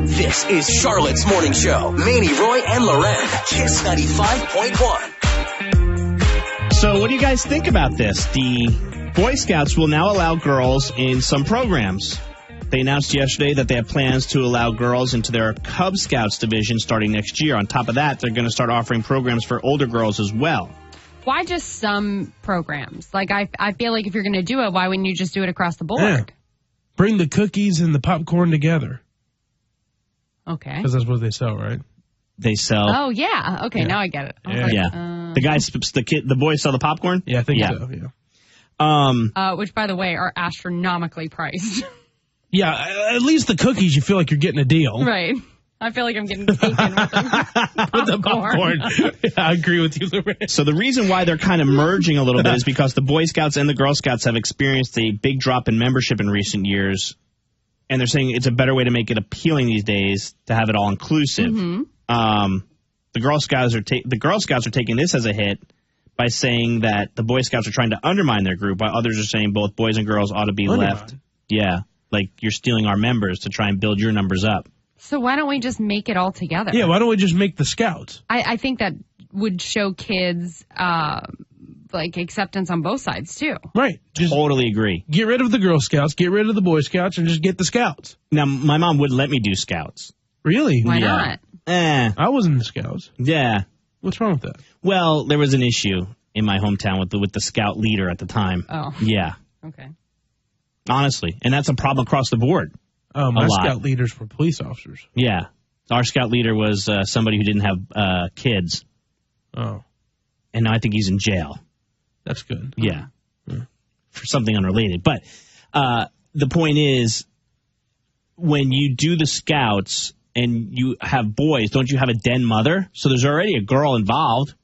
This is Charlotte's Morning Show. Maney, Roy, and LauRen. Kiss 95.1. So what do you guys think about this? The Boy Scouts will now allow girls in some programs. They announced yesterday that they have plans to allow girls into their Cub Scouts division starting next year. On top of that, they're going to start offering programs for older girls as well. Why just some programs? Like, I feel like if you're going to do it, why wouldn't you just do it across the board? Yeah. Bring the cookies and the popcorn together. Okay. Because that's what they sell, right? They sell. Oh, yeah. Okay, now I get it. I was like, The boys sell the popcorn? Yeah, I think so, yeah. Which, by the way, are astronomically priced. Yeah, at least the cookies, you feel like you're getting a deal. Right. I feel like I'm getting taken with the popcorn. Yeah, I agree with you, LauRen. So the reason why they're kind of merging a little bit is because the Boy Scouts and the Girl Scouts have experienced a big drop in membership in recent years, and they're saying it's a better way to make it appealing these days to have it all inclusive. Mm-hmm. The Girl Scouts are taking this as a hit by saying that the Boy Scouts are trying to undermine their group, while others are saying both boys and girls ought to be left. Yeah, like you're stealing our members to try and build your numbers up. So why don't we just make it all together? Yeah, why don't we just make the Scouts? I think that would show kids acceptance on both sides too. Right. Just totally agree. Get rid of the Girl Scouts, get rid of the Boy Scouts, and just get the Scouts. Now, my mom wouldn't let me do Scouts. Really? Why not? I was in the Scouts. Yeah. What's wrong with that? Well, there was an issue in my hometown with the Scout leader at the time. Oh. Yeah. Okay. Honestly. And that's a problem across the board. Oh, my Scout leaders were police officers. Yeah. Our Scout leader was somebody who didn't have kids. Oh. And now I think he's in jail. That's good. Yeah. For something unrelated. But the point is, when you do the Scouts and you have boys, don't you have a den mother? So there's already a girl involved.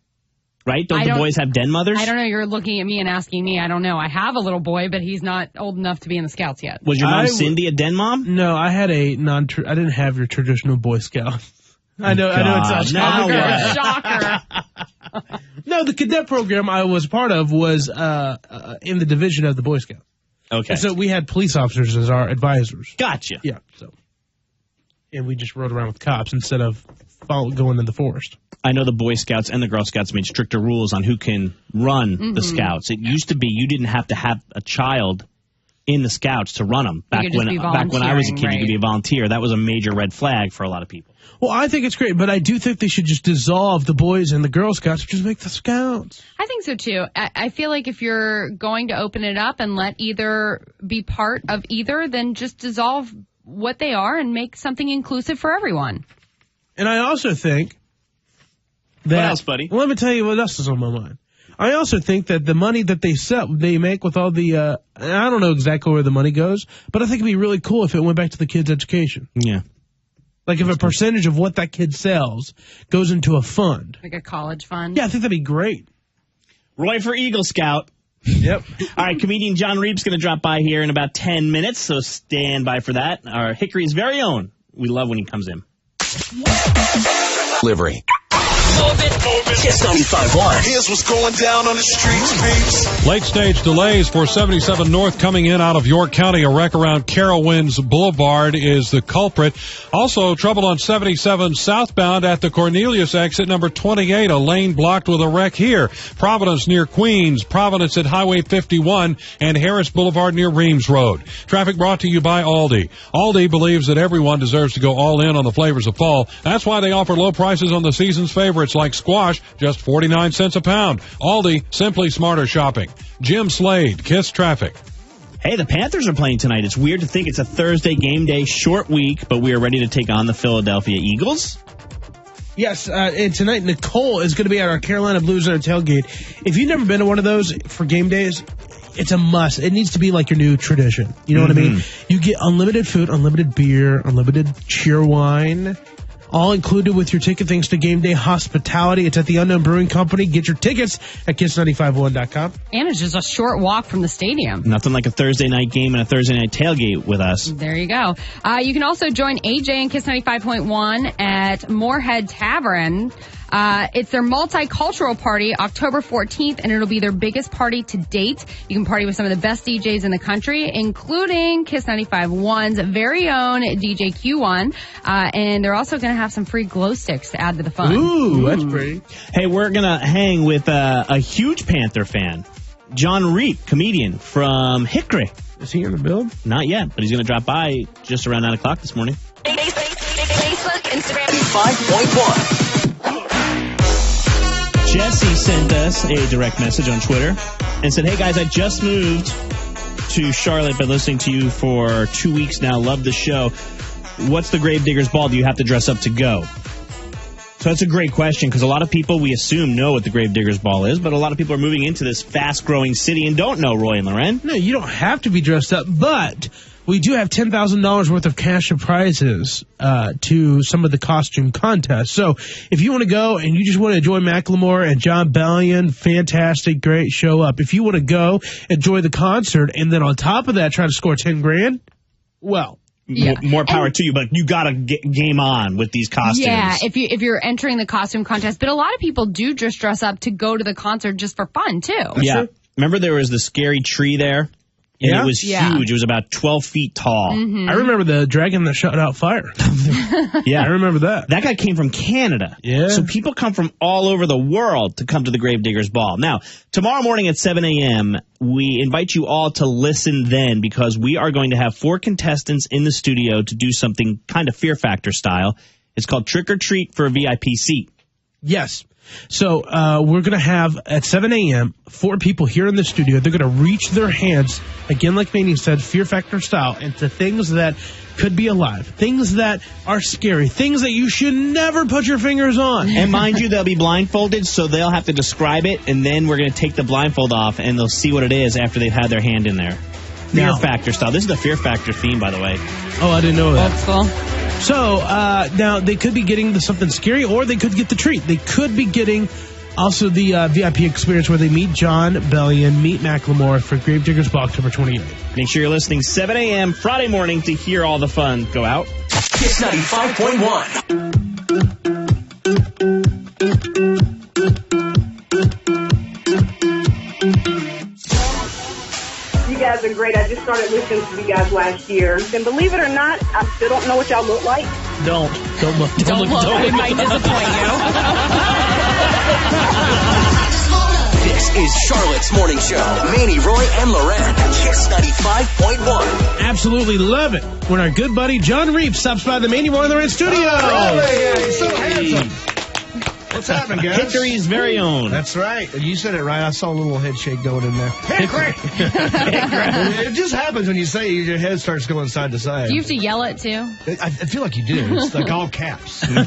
Right? Don't the boys have den mothers? I don't know. You're looking at me and asking me. I don't know. I have a little boy, but he's not old enough to be in the Scouts yet. Was your mom Cindy a den mom? No, I had I didn't have your traditional Boy Scout. I know it's a shocker. No, the cadet program I was part of was in the division of the Boy Scouts. Okay. And so we had police officers as our advisors. Gotcha. Yeah. And we just rode around with cops instead of going in the forest. I know the Boy Scouts and the Girl Scouts made stricter rules on who can run the Scouts. It used to be you didn't have to have a child in the Scouts to run them. Back when I was a kid, you could be a volunteer. That was a major red flag for a lot of people. Well, I think it's great, but I do think they should just dissolve the Boys and the Girl Scouts and just make the Scouts. I think so, too. I feel like if you're going to open it up and let either be part of either, then just dissolve what they are and make something inclusive for everyone. And I also think that... What else, buddy? Well, let me tell you what else is on my mind. I also think that the money that they make with all the... I don't know exactly where the money goes, but I think it'd be really cool if it went back to the kids' education. Yeah. Like if a percentage of what that kid sells goes into a fund. Like a college fund? Yeah, I think that'd be great. Roy for Eagle Scout. Yep. All right, comedian Jon Reep's going to drop by here in about 10 minutes, so stand by for that. Our Hickory's very own. We love when he comes in. Livery. Kiss 95.1. Here's what's going down on the streets, peeps. Late stage delays for 77 North coming in out of York County. A wreck around Carowinds Boulevard is the culprit. Also, trouble on 77 southbound at the Cornelius exit, number 28. A lane blocked with a wreck here. Providence near Queens, Providence at Highway 51, and Harris Boulevard near Reams Road. Traffic brought to you by Aldi. Aldi believes that everyone deserves to go all in on the flavors of fall. That's why they offer low prices on the season's favorites like squash, just 49 cents a pound. Aldi, simply smarter shopping. Jim Slade, Kiss Traffic. Hey, the Panthers are playing tonight. It's weird to think it's a Thursday game day, short week, but we are ready to take on the Philadelphia Eagles. Yes, and tonight Nicole is going to be at our Carolina Blues Center tailgate. If you've never been to one of those for game days, it's a must. It needs to be like your new tradition. You know what I mean? You get unlimited food, unlimited beer, unlimited cheer wine, all included with your ticket thanks to Game Day Hospitality. It's at the Unknown Brewing Company. Get your tickets at kiss951.com. And it's just a short walk from the stadium. Nothing like a Thursday night game and a Thursday night tailgate with us. There you go. You can also join AJ and Kiss 95.1 at Moorhead Tavern. It's their multicultural party, October 14th, and it'll be their biggest party to date. You can party with some of the best DJs in the country, including Kiss 95.1's very own DJ Q1. And they're also going to have some free glow sticks to add to the fun. Ooh, that's pretty. Hey, we're going to hang with a huge Panther fan, Jon Reep, comedian from Hickory. Is he in the build? Not yet, but he's going to drop by just around 9 o'clock this morning. Facebook, Instagram. 5.1. Jesse sent us a direct message on Twitter and said, hey, guys, I just moved to Charlotte. Been listening to you for 2 weeks now. Love the show. What's the Gravedigger's Ball? Do you have to dress up to go? So that's a great question, because a lot of people, we assume, know what the Gravedigger's Ball is, but a lot of people are moving into this fast-growing city and don't know, Roy and LauRen. No, you don't have to be dressed up, but we do have $10,000 worth of cash and prizes to some of the costume contests. So if you want to go and you just want to enjoy Macklemore and John Bellion, fantastic, great, show up. If you want to go, enjoy the concert, and then on top of that, try to score $10,000, well... Yeah. More power to you, but you got to game on with these costumes. Yeah, if you're entering the costume contest. But a lot of people do just dress up to go to the concert just for fun, too. Yeah. Remember there was the scary tree there? And it was huge. It was about 12 feet tall. I remember the dragon that shot out fire. Yeah. I remember that. That guy came from Canada. Yeah. So people come from all over the world to come to the Gravedigger's Ball. Now, tomorrow morning at 7 a.m., we invite you all to listen then, because we are going to have 4 contestants in the studio to do something kind of Fear Factor style. It's called Trick or Treat for a VIP seat. Yes. So we're going to have, at 7 a.m., 4 people here in the studio. They're going to reach their hands, again, like Maney said, Fear Factor style, into things that could be alive, things that are scary, things that you should never put your fingers on. And mind you, they'll be blindfolded, so they'll have to describe it, and then we're going to take the blindfold off, and they'll see what it is after they've had their hand in there. Fear Factor style. This is the Fear Factor theme, by the way. Oh, I didn't know that. That's cool. So, now, they could be getting something scary, or they could get the treat. They could be getting also the VIP experience where they meet John Bellion, meet Macklemore for Gravedigger's Ball, October 28th. Make sure you're listening 7 a.m. Friday morning to hear all the fun go out. Kiss 95.1. You guys are great. I just started listening to you guys last year. And believe it or not, I still don't know what y'all look like. Don't look. It might disappoint you. This is Charlotte's Morning Show. Maney, Roy, and LauRen. Kiss 95.1. Absolutely love it when our good buddy Jon Reep stops by the Maney, Roy, and LauRen studio. Really? He's so handsome. What's happening, guys? Hickory's very own. That's right. You said it right. I saw a little head shake going in there. Hickory! It just happens when you say it, your head starts going side to side. Do you have to yell it, too? I feel like you do. It's like all caps. But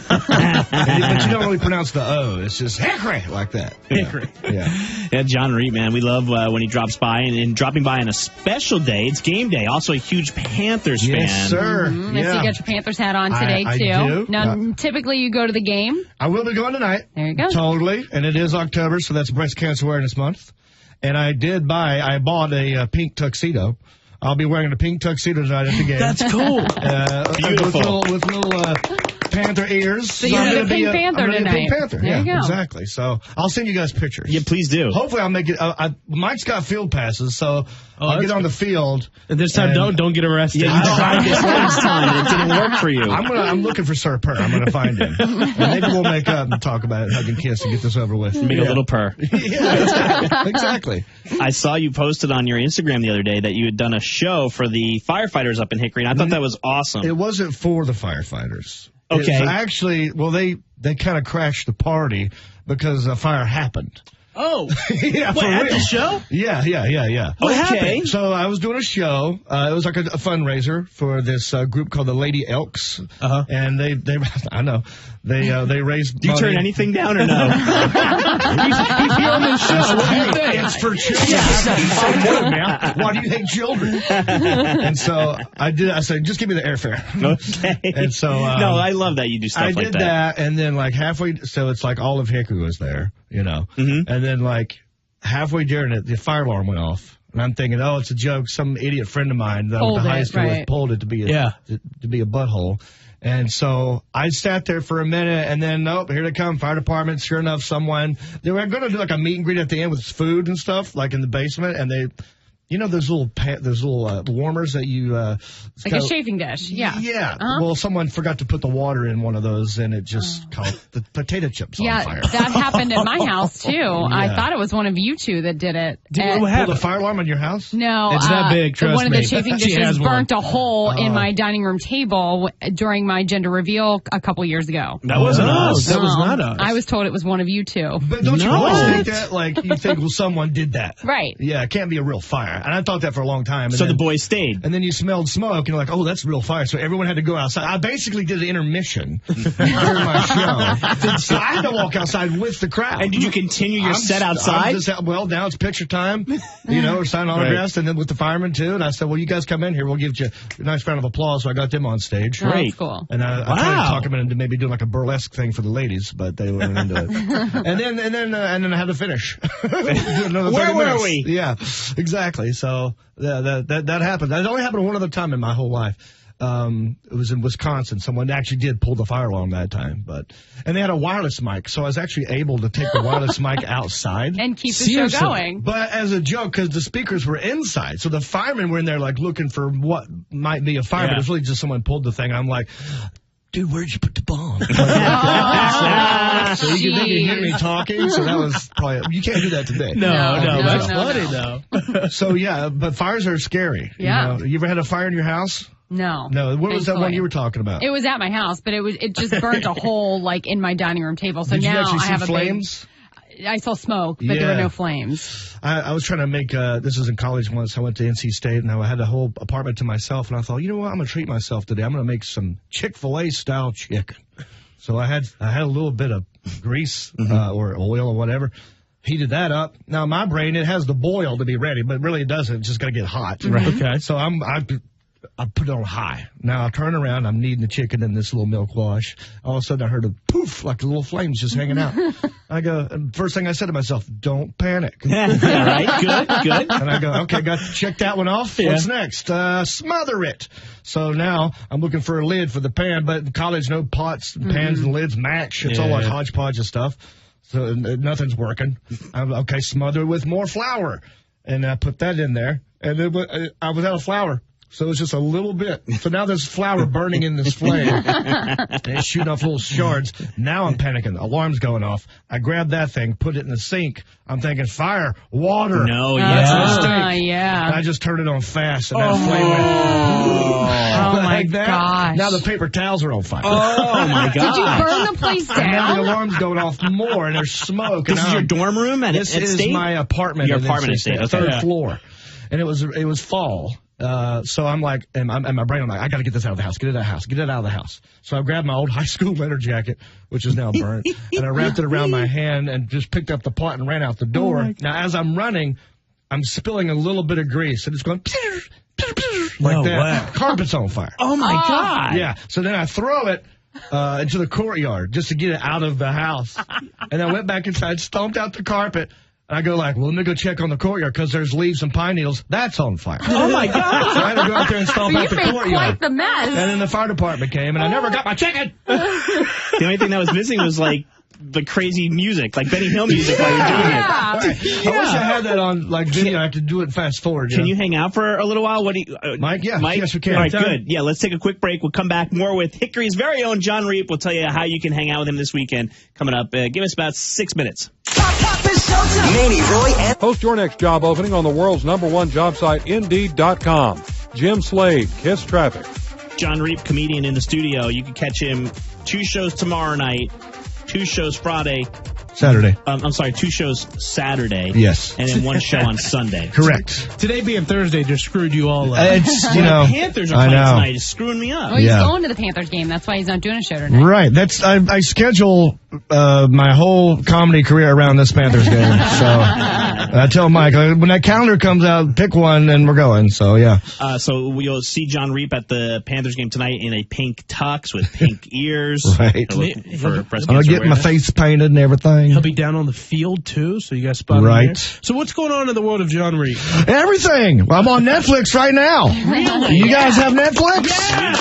you don't really pronounce the O. It's just Hickory like that. Hickory. Yeah, Jon Reep, man. We love when he drops by, and dropping by on a special day. It's game day. Also a huge Panthers fan. Yes, sir. I see you got your Panthers hat on today, I too. do. Now, typically you go to the game. I will be going tonight. There you go. Totally. And it is October, so that's Breast Cancer Awareness Month. And I bought a pink tuxedo. I'll be wearing a pink tuxedo tonight at the game. That's cool. Beautiful. With little Panther ears. So you're the Pink Panther tonight. Pink Panther. There you go. Exactly. So I'll send you guys pictures. Yeah, please do. Hopefully I'll make it. Mike's got field passes, so I'll get on the field. And this time, don't get arrested. Yeah, you tried this last time. It didn't work for you. I'm looking for Sir Purr. I'm going to find him. And maybe we'll make up and talk about it, hug and kiss, and get this over with. Make a little purr. Yeah, exactly. I saw you posted on your Instagram the other day that you had done a show for the firefighters up in Hickory, and I thought that was awesome. It wasn't for the firefighters. Okay. It's actually, they kind of crashed the party because a fire happened. Oh. Yeah, what, at the show? Yeah. What happened? So I was doing a show. It was like a fundraiser for this group called the Lady Elks. Uh-huh. And they I know. They raised Do you money. turn anything down or no? He's here on this show. What do you think? It's for children. Why do you hate children? And so I said, just give me the airfare. Okay. And so no, I love that you do stuff like that. I did that, and then like halfway, so it's like all of Hickory was there, you know. Mm-hmm. And then like halfway during it, the fire alarm went off. And I'm thinking, oh, it's a joke. Some idiot friend of mine that I went to high school with pulled it to be a butthole. And so I sat there for a minute, and then, nope, here they come, fire department. Sure enough, they were going to do like a meet and greet at the end with food and stuff, like in the basement, and they... You know those little warmers that you like a chafing dish, yeah. Yeah. Uh-huh. Well, someone forgot to put the water in one of those, and it just caught the potato chips on fire. Yeah, that happened at my house too. Yeah. I thought it was one of you two that did it. What happened? The fire alarm on your house? No, it's not big. Trust one of me. the chafing dishes burnt a hole in my dining room table during my gender reveal a couple years ago. That wasn't us. That was not us. I was told it was one of you two. But don't you always think that? Like you think, well, someone did that, right? Yeah, it can't be a real fire. And I thought that for a long time. And so the boys stayed. And then you smelled smoke, and you're like, oh, that's real fire. So everyone had to go outside. I basically did an intermission during my show. So I had to walk outside with the crowd. And did you continue your set outside? Well, now it's picture time. We're signing autographs, and then with the firemen, too. And I said, well, you guys come in here. We'll give you a nice round of applause. So I got them on stage. Great. Cool. And I tried to talk them into maybe doing like a burlesque thing for the ladies, but they weren't into it. and then I had to finish. Where were we? Yeah, exactly. So that happened. That only happened one other time in my whole life. It was in Wisconsin. Someone actually did pull the fire alarm that time, and they had a wireless mic, so I was actually able to take the wireless mic outside and keep the show going. But as a joke, because the speakers were inside, so the firemen were in there like looking for what might be a fire, but it was really just someone pulled the thing. I'm like, dude, where'd you put the bomb? So you can hear me talking, so that was probably, you can't do that today. No, that's funny, though. So, yeah, but fires are scary. Yeah. You ever had a fire in your house? No. What was that one you were talking about? It was at my house, but it just burnt a hole like in my dining room table. So Did now you actually I have see flames? I saw smoke, but there were no flames. I was trying to make, this was in college once, I went to NC State, and I had a whole apartment to myself, and I thought, you know what, I'm going to treat myself today. I'm going to make some Chick-fil-A style chicken. So I had a little bit of grease or oil or whatever. Heated that up. Now, my brain, it has the boil to be ready, but really it doesn't. It's just got to get hot. Right. Okay. So I put it on high. Now I turn around, I'm kneading the chicken in this little milk wash. All of a sudden I heard a poof, like the little flames just hanging out. I go, and first thing I said to myself, don't panic. Right, good. And I go, okay, got to check that one off. Yeah. What's next? Smother it. So now I'm looking for a lid for the pan, but in college, no pots, pans, and lids match. It's all like hodgepodge of stuff. So nothing's working. I'm okay, smother it with more flour. And I put that in there, and I was out of flour. So it's just a little bit. So now there's flour burning in this flame. And it's shooting off little shards. Now I'm panicking. Alarm's going off. I grab that thing, put it in the sink. I'm thinking, fire, water. No, That's a mistake. Yeah. And I just turned it on fast, and that flame went. Oh, my that. gosh. Now the paper towels are on fire. Oh, my God. Did you burn the place down? And now the alarm's going off more, and there's smoke. This is your dorm room at This is State? my apartment. Your apartment at State. Okay. Third floor. And it was fall. So I'm like, and my brain, I'm like, I got to get this out of the house. Get it out of the house. Get it out of the house. So I grabbed my old high school leather jacket, which is now burnt, and I wrapped it around my hand and just picked up the pot and ran out the door. Now, as I'm running, I'm spilling a little bit of grease, and it's going like that. Wow. Carpet's on fire. Oh, my God. Yeah. So then I throw it into the courtyard just to get it out of the house. And I went back inside, stomped out the carpet. I go like, well, let me go check on the courtyard because there's leaves and pine needles. That's on fire. Oh, my God. So I had to go out there and stomp out the courtyard. Quite the mess. And then the fire department came, and I never got my chicken. The only thing that was missing was like the crazy music, like Benny Hill music while you're doing it. Right. I wish I had that on like video. I have to do it fast forward. Can you hang out for a little while? What do you, Mike? Yeah, Mike? yes, we can. All right, good. Yeah, let's take a quick break. We'll come back more with Hickory's very own Jon Reep. We'll tell you how you can hang out with him this weekend. Coming up, give us about 6 minutes. Maney, Roy, and Post your next job opening on the world's #1 job site, Indeed.com. Jim Slade, Kiss Traffic. Jon Reep, comedian in the studio. You can catch him 2 shows tomorrow night, 2 shows Friday. Saturday. I'm sorry, 2 shows Saturday. Yes. And then 1 show on Sunday. Correct. Today being Thursday just screwed you all up. It's, The Panthers are playing tonight. It's screwing me up. Well, he's going to the Panthers game. That's why he's not doing a show tonight. Right. I schedule my whole comedy career around this Panthers game. So I tell Mike, when that calendar comes out, pick one and we're going. So, yeah. So you'll see Jon Reep at the Panthers game tonight in a pink tux with pink ears. Right. For breast I'm going to get my awareness. face painted and everything. He'll be down on the field, too, so you guys spot him Right. there. So what's going on in the world of Jon Reep? Everything. I'm on Netflix right now. Really? You guys have Netflix?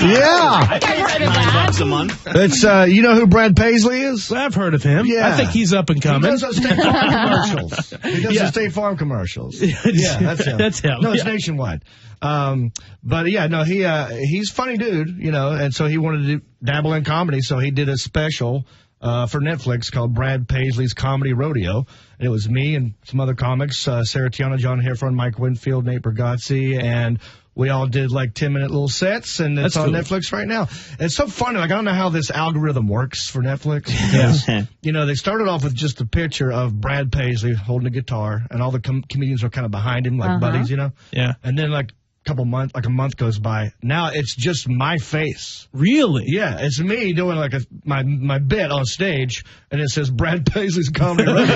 Yeah. I pay $9 a month. It's, you know who Brad Paisley is? I've heard of him. Yeah. I think he's up and He coming. does those State Farm commercials. He does the State Farm commercials. Yeah, that's him. That's him. No, it's Yeah. nationwide. But yeah, no, he's a funny dude, you know, and so he wanted to dabble in comedy, so he did a special for Netflix called Brad Paisley's Comedy Rodeo. And it was me and some other comics, Sarah Tiana, John Heffron, Mike Winfield, Nate Bargatze, and we all did like 10-minute little sets, and it's on Netflix right now. It's so funny. Like, I don't know how this algorithm works for Netflix. Because, they started off with just a picture of Brad Paisley holding a guitar, and all the comedians are kind of behind him, like buddies, Yeah. And then like a month goes by. Now it's just my face. Really? Yeah, it's me doing like my bit on stage, and it says Brad Paisley's Comedy Room. So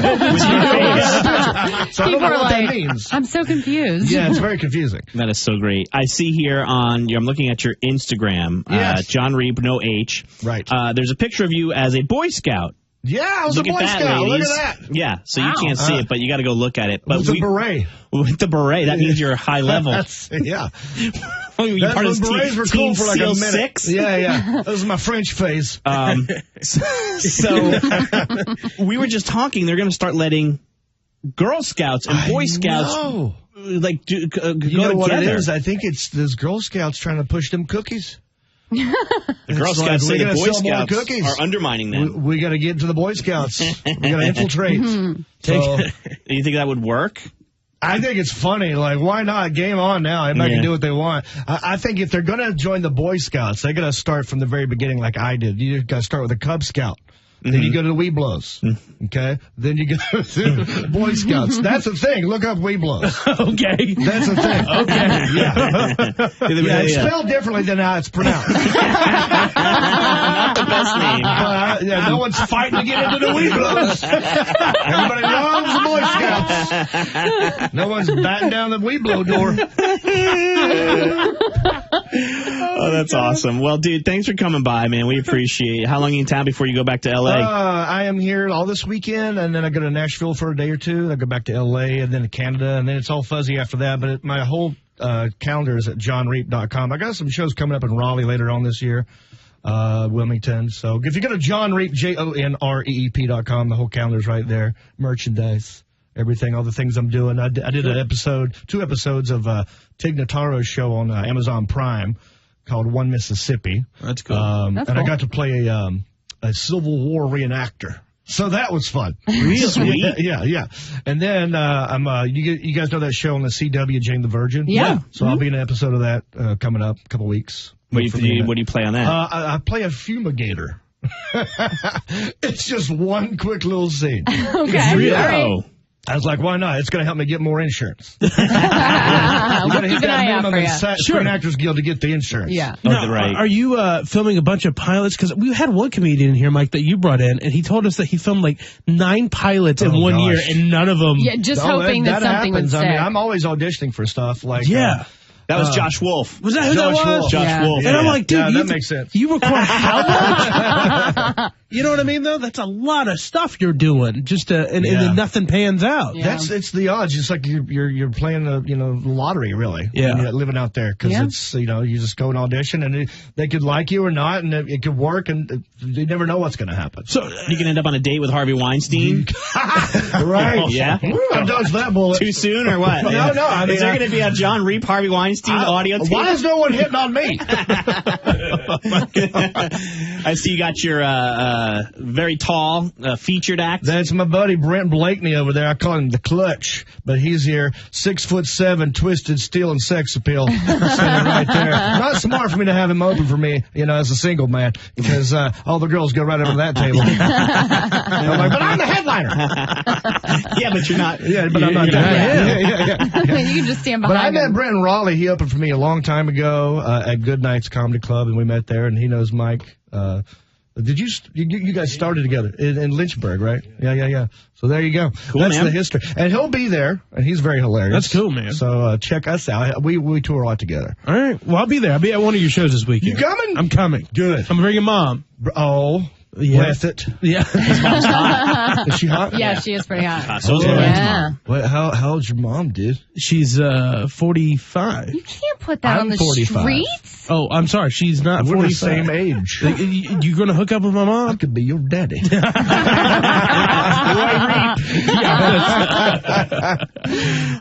I don't know what that means. I'm so confused. Yeah, it's very confusing. That is so great. I see here I'm looking at your Instagram, Jon Reep, no H. Right. There's a picture of you as a Boy Scout. Yeah, I was a Boy Scout. Look at that. Yeah, so you can't see it, but you got to go look at it. But with the beret. With the beret, that means you're high level. Yeah. You're part of berets were cool for like a minute. 6? Yeah. That was my French phase. So we were just talking. They're going to start letting Girl Scouts and Boy Scouts go together. What it is? I think it's those Girl Scouts trying to push them cookies. The Girl Scouts say the Boy Scouts are undermining them. We got to get to the Boy Scouts. We got to infiltrate. So, do you think that would work? I think it's funny. Like, why not? Game on now. Everybody can do what they want. I think if they're going to join the Boy Scouts, they're going to start from the very beginning like I did. You got to start with a Cub Scout. Then you go to the Weeblos, okay? Then you go to Boy Scouts. That's the thing. Look up Weeblos. Okay. That's the thing. Okay. Yeah. It's spelled differently than how it's pronounced. Not the best name. No one's fighting to get into the Weeblos. Everybody loves the Boy Scouts. No one's batting down the Weeblo door. Oh, that's awesome. Well, dude, thanks for coming by, man. We appreciate it. How long are you in town before you go back to L.A.? I am here all this weekend, and then I go to Nashville for a day or two. I go back to L.A., and then to Canada, and then it's all fuzzy after that. But my whole calendar is at jonreep.com. I got some shows coming up in Raleigh later on this year, Wilmington. So if you go to Jon Reep, JONREEP.com, the whole calendar's right there. Merchandise, everything, all the things I'm doing. I did an episode, 2 episodes of Tig Notaro's show on Amazon Prime called One Mississippi. That's cool. I got to play a Civil War reenactor. So that was fun. Really? Sweet. Yeah. And then you guys know that show on the CW, Jane the Virgin? Yeah. So I'll be in an episode of that coming up a couple weeks. What do you play on that? I play a fumigator. It's just one quick little scene. Okay. Really? Right. I was like, why not? It's going to help me get more insurance. We'll keep an eye out for you. Screen Actors Guild to get the insurance. Yeah. Now, right. Are you filming a bunch of pilots? Because we had one comedian in here, Mike, that you brought in, and he told us that he filmed like 9 pilots in 1 year, and none of them. Yeah, just hoping that something would stick. I mean, I'm always auditioning for stuff like. Yeah. That was Josh Wolf. Was that who that was? Josh Wolf. And I'm like, dude, that makes sense. You record how much? You know what I mean, though? That's a lot of stuff you're doing, just and then nothing pans out. Yeah. It's the odds. It's like you're playing the lottery, really. Yeah. Living out there because it's you just go and audition and they could like you or not, and it could work, and you never know what's going to happen. So you can end up on a date with Harvey Weinstein. Right? Yeah. I dodged that bullet. Too soon or what? No. I mean, is there going to be a Jon Reep Harvey Weinstein audio tape? Why is no one hitting on me? I see you got your very tall featured act. That's my buddy Brent Blakeney over there. I call him the Clutch, but he's here, 6'7", twisted steel and sex appeal, standing right there. Not smart for me to have him open for me, as a single man, because all the girls go right over to that table. I'm like, but I'm the headliner. Yeah, but you're not. Yeah, but I'm not. Yeah. You can just stand behind. But I met him. Brent in Raleigh. He opened for me a long time ago at Good Nights Comedy Club, and we met there. And he knows Mike. Did you guys started together in Lynchburg, right? Yeah. So there you go. Cool, That's man. the history. And he'll be there, and he's very hilarious. That's cool, man. So check us out. We tour a lot together. All right. Well, I'll be there. I'll be at one of your shows this weekend. You coming? I'm coming. Good. I'm bringing Mom. Oh. Yeah. With it. Yeah. His mom's hot. Is she hot? Yeah, she is pretty hot. So is Yeah. Mom. What, how old's your mom, dude? She's 45. You can't put that on the 45. streets. Oh, I'm sorry. She's not We're 45. the same age. You going to hook up with my mom? I could be your daddy.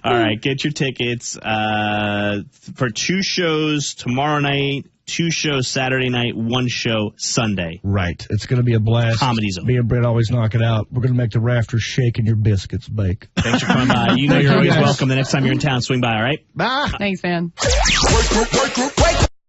All right, get your tickets for 2 shows tomorrow night 2 shows Saturday night, 1 show Sunday. Right. It's going to be a blast. Comedy Zone. Me and Brett always knock it out. We're going to make the rafters shake and your biscuits bake. Thanks for coming by. You know you're always welcome. The next time you're in town, swing by, all right? Bye. Thanks, man.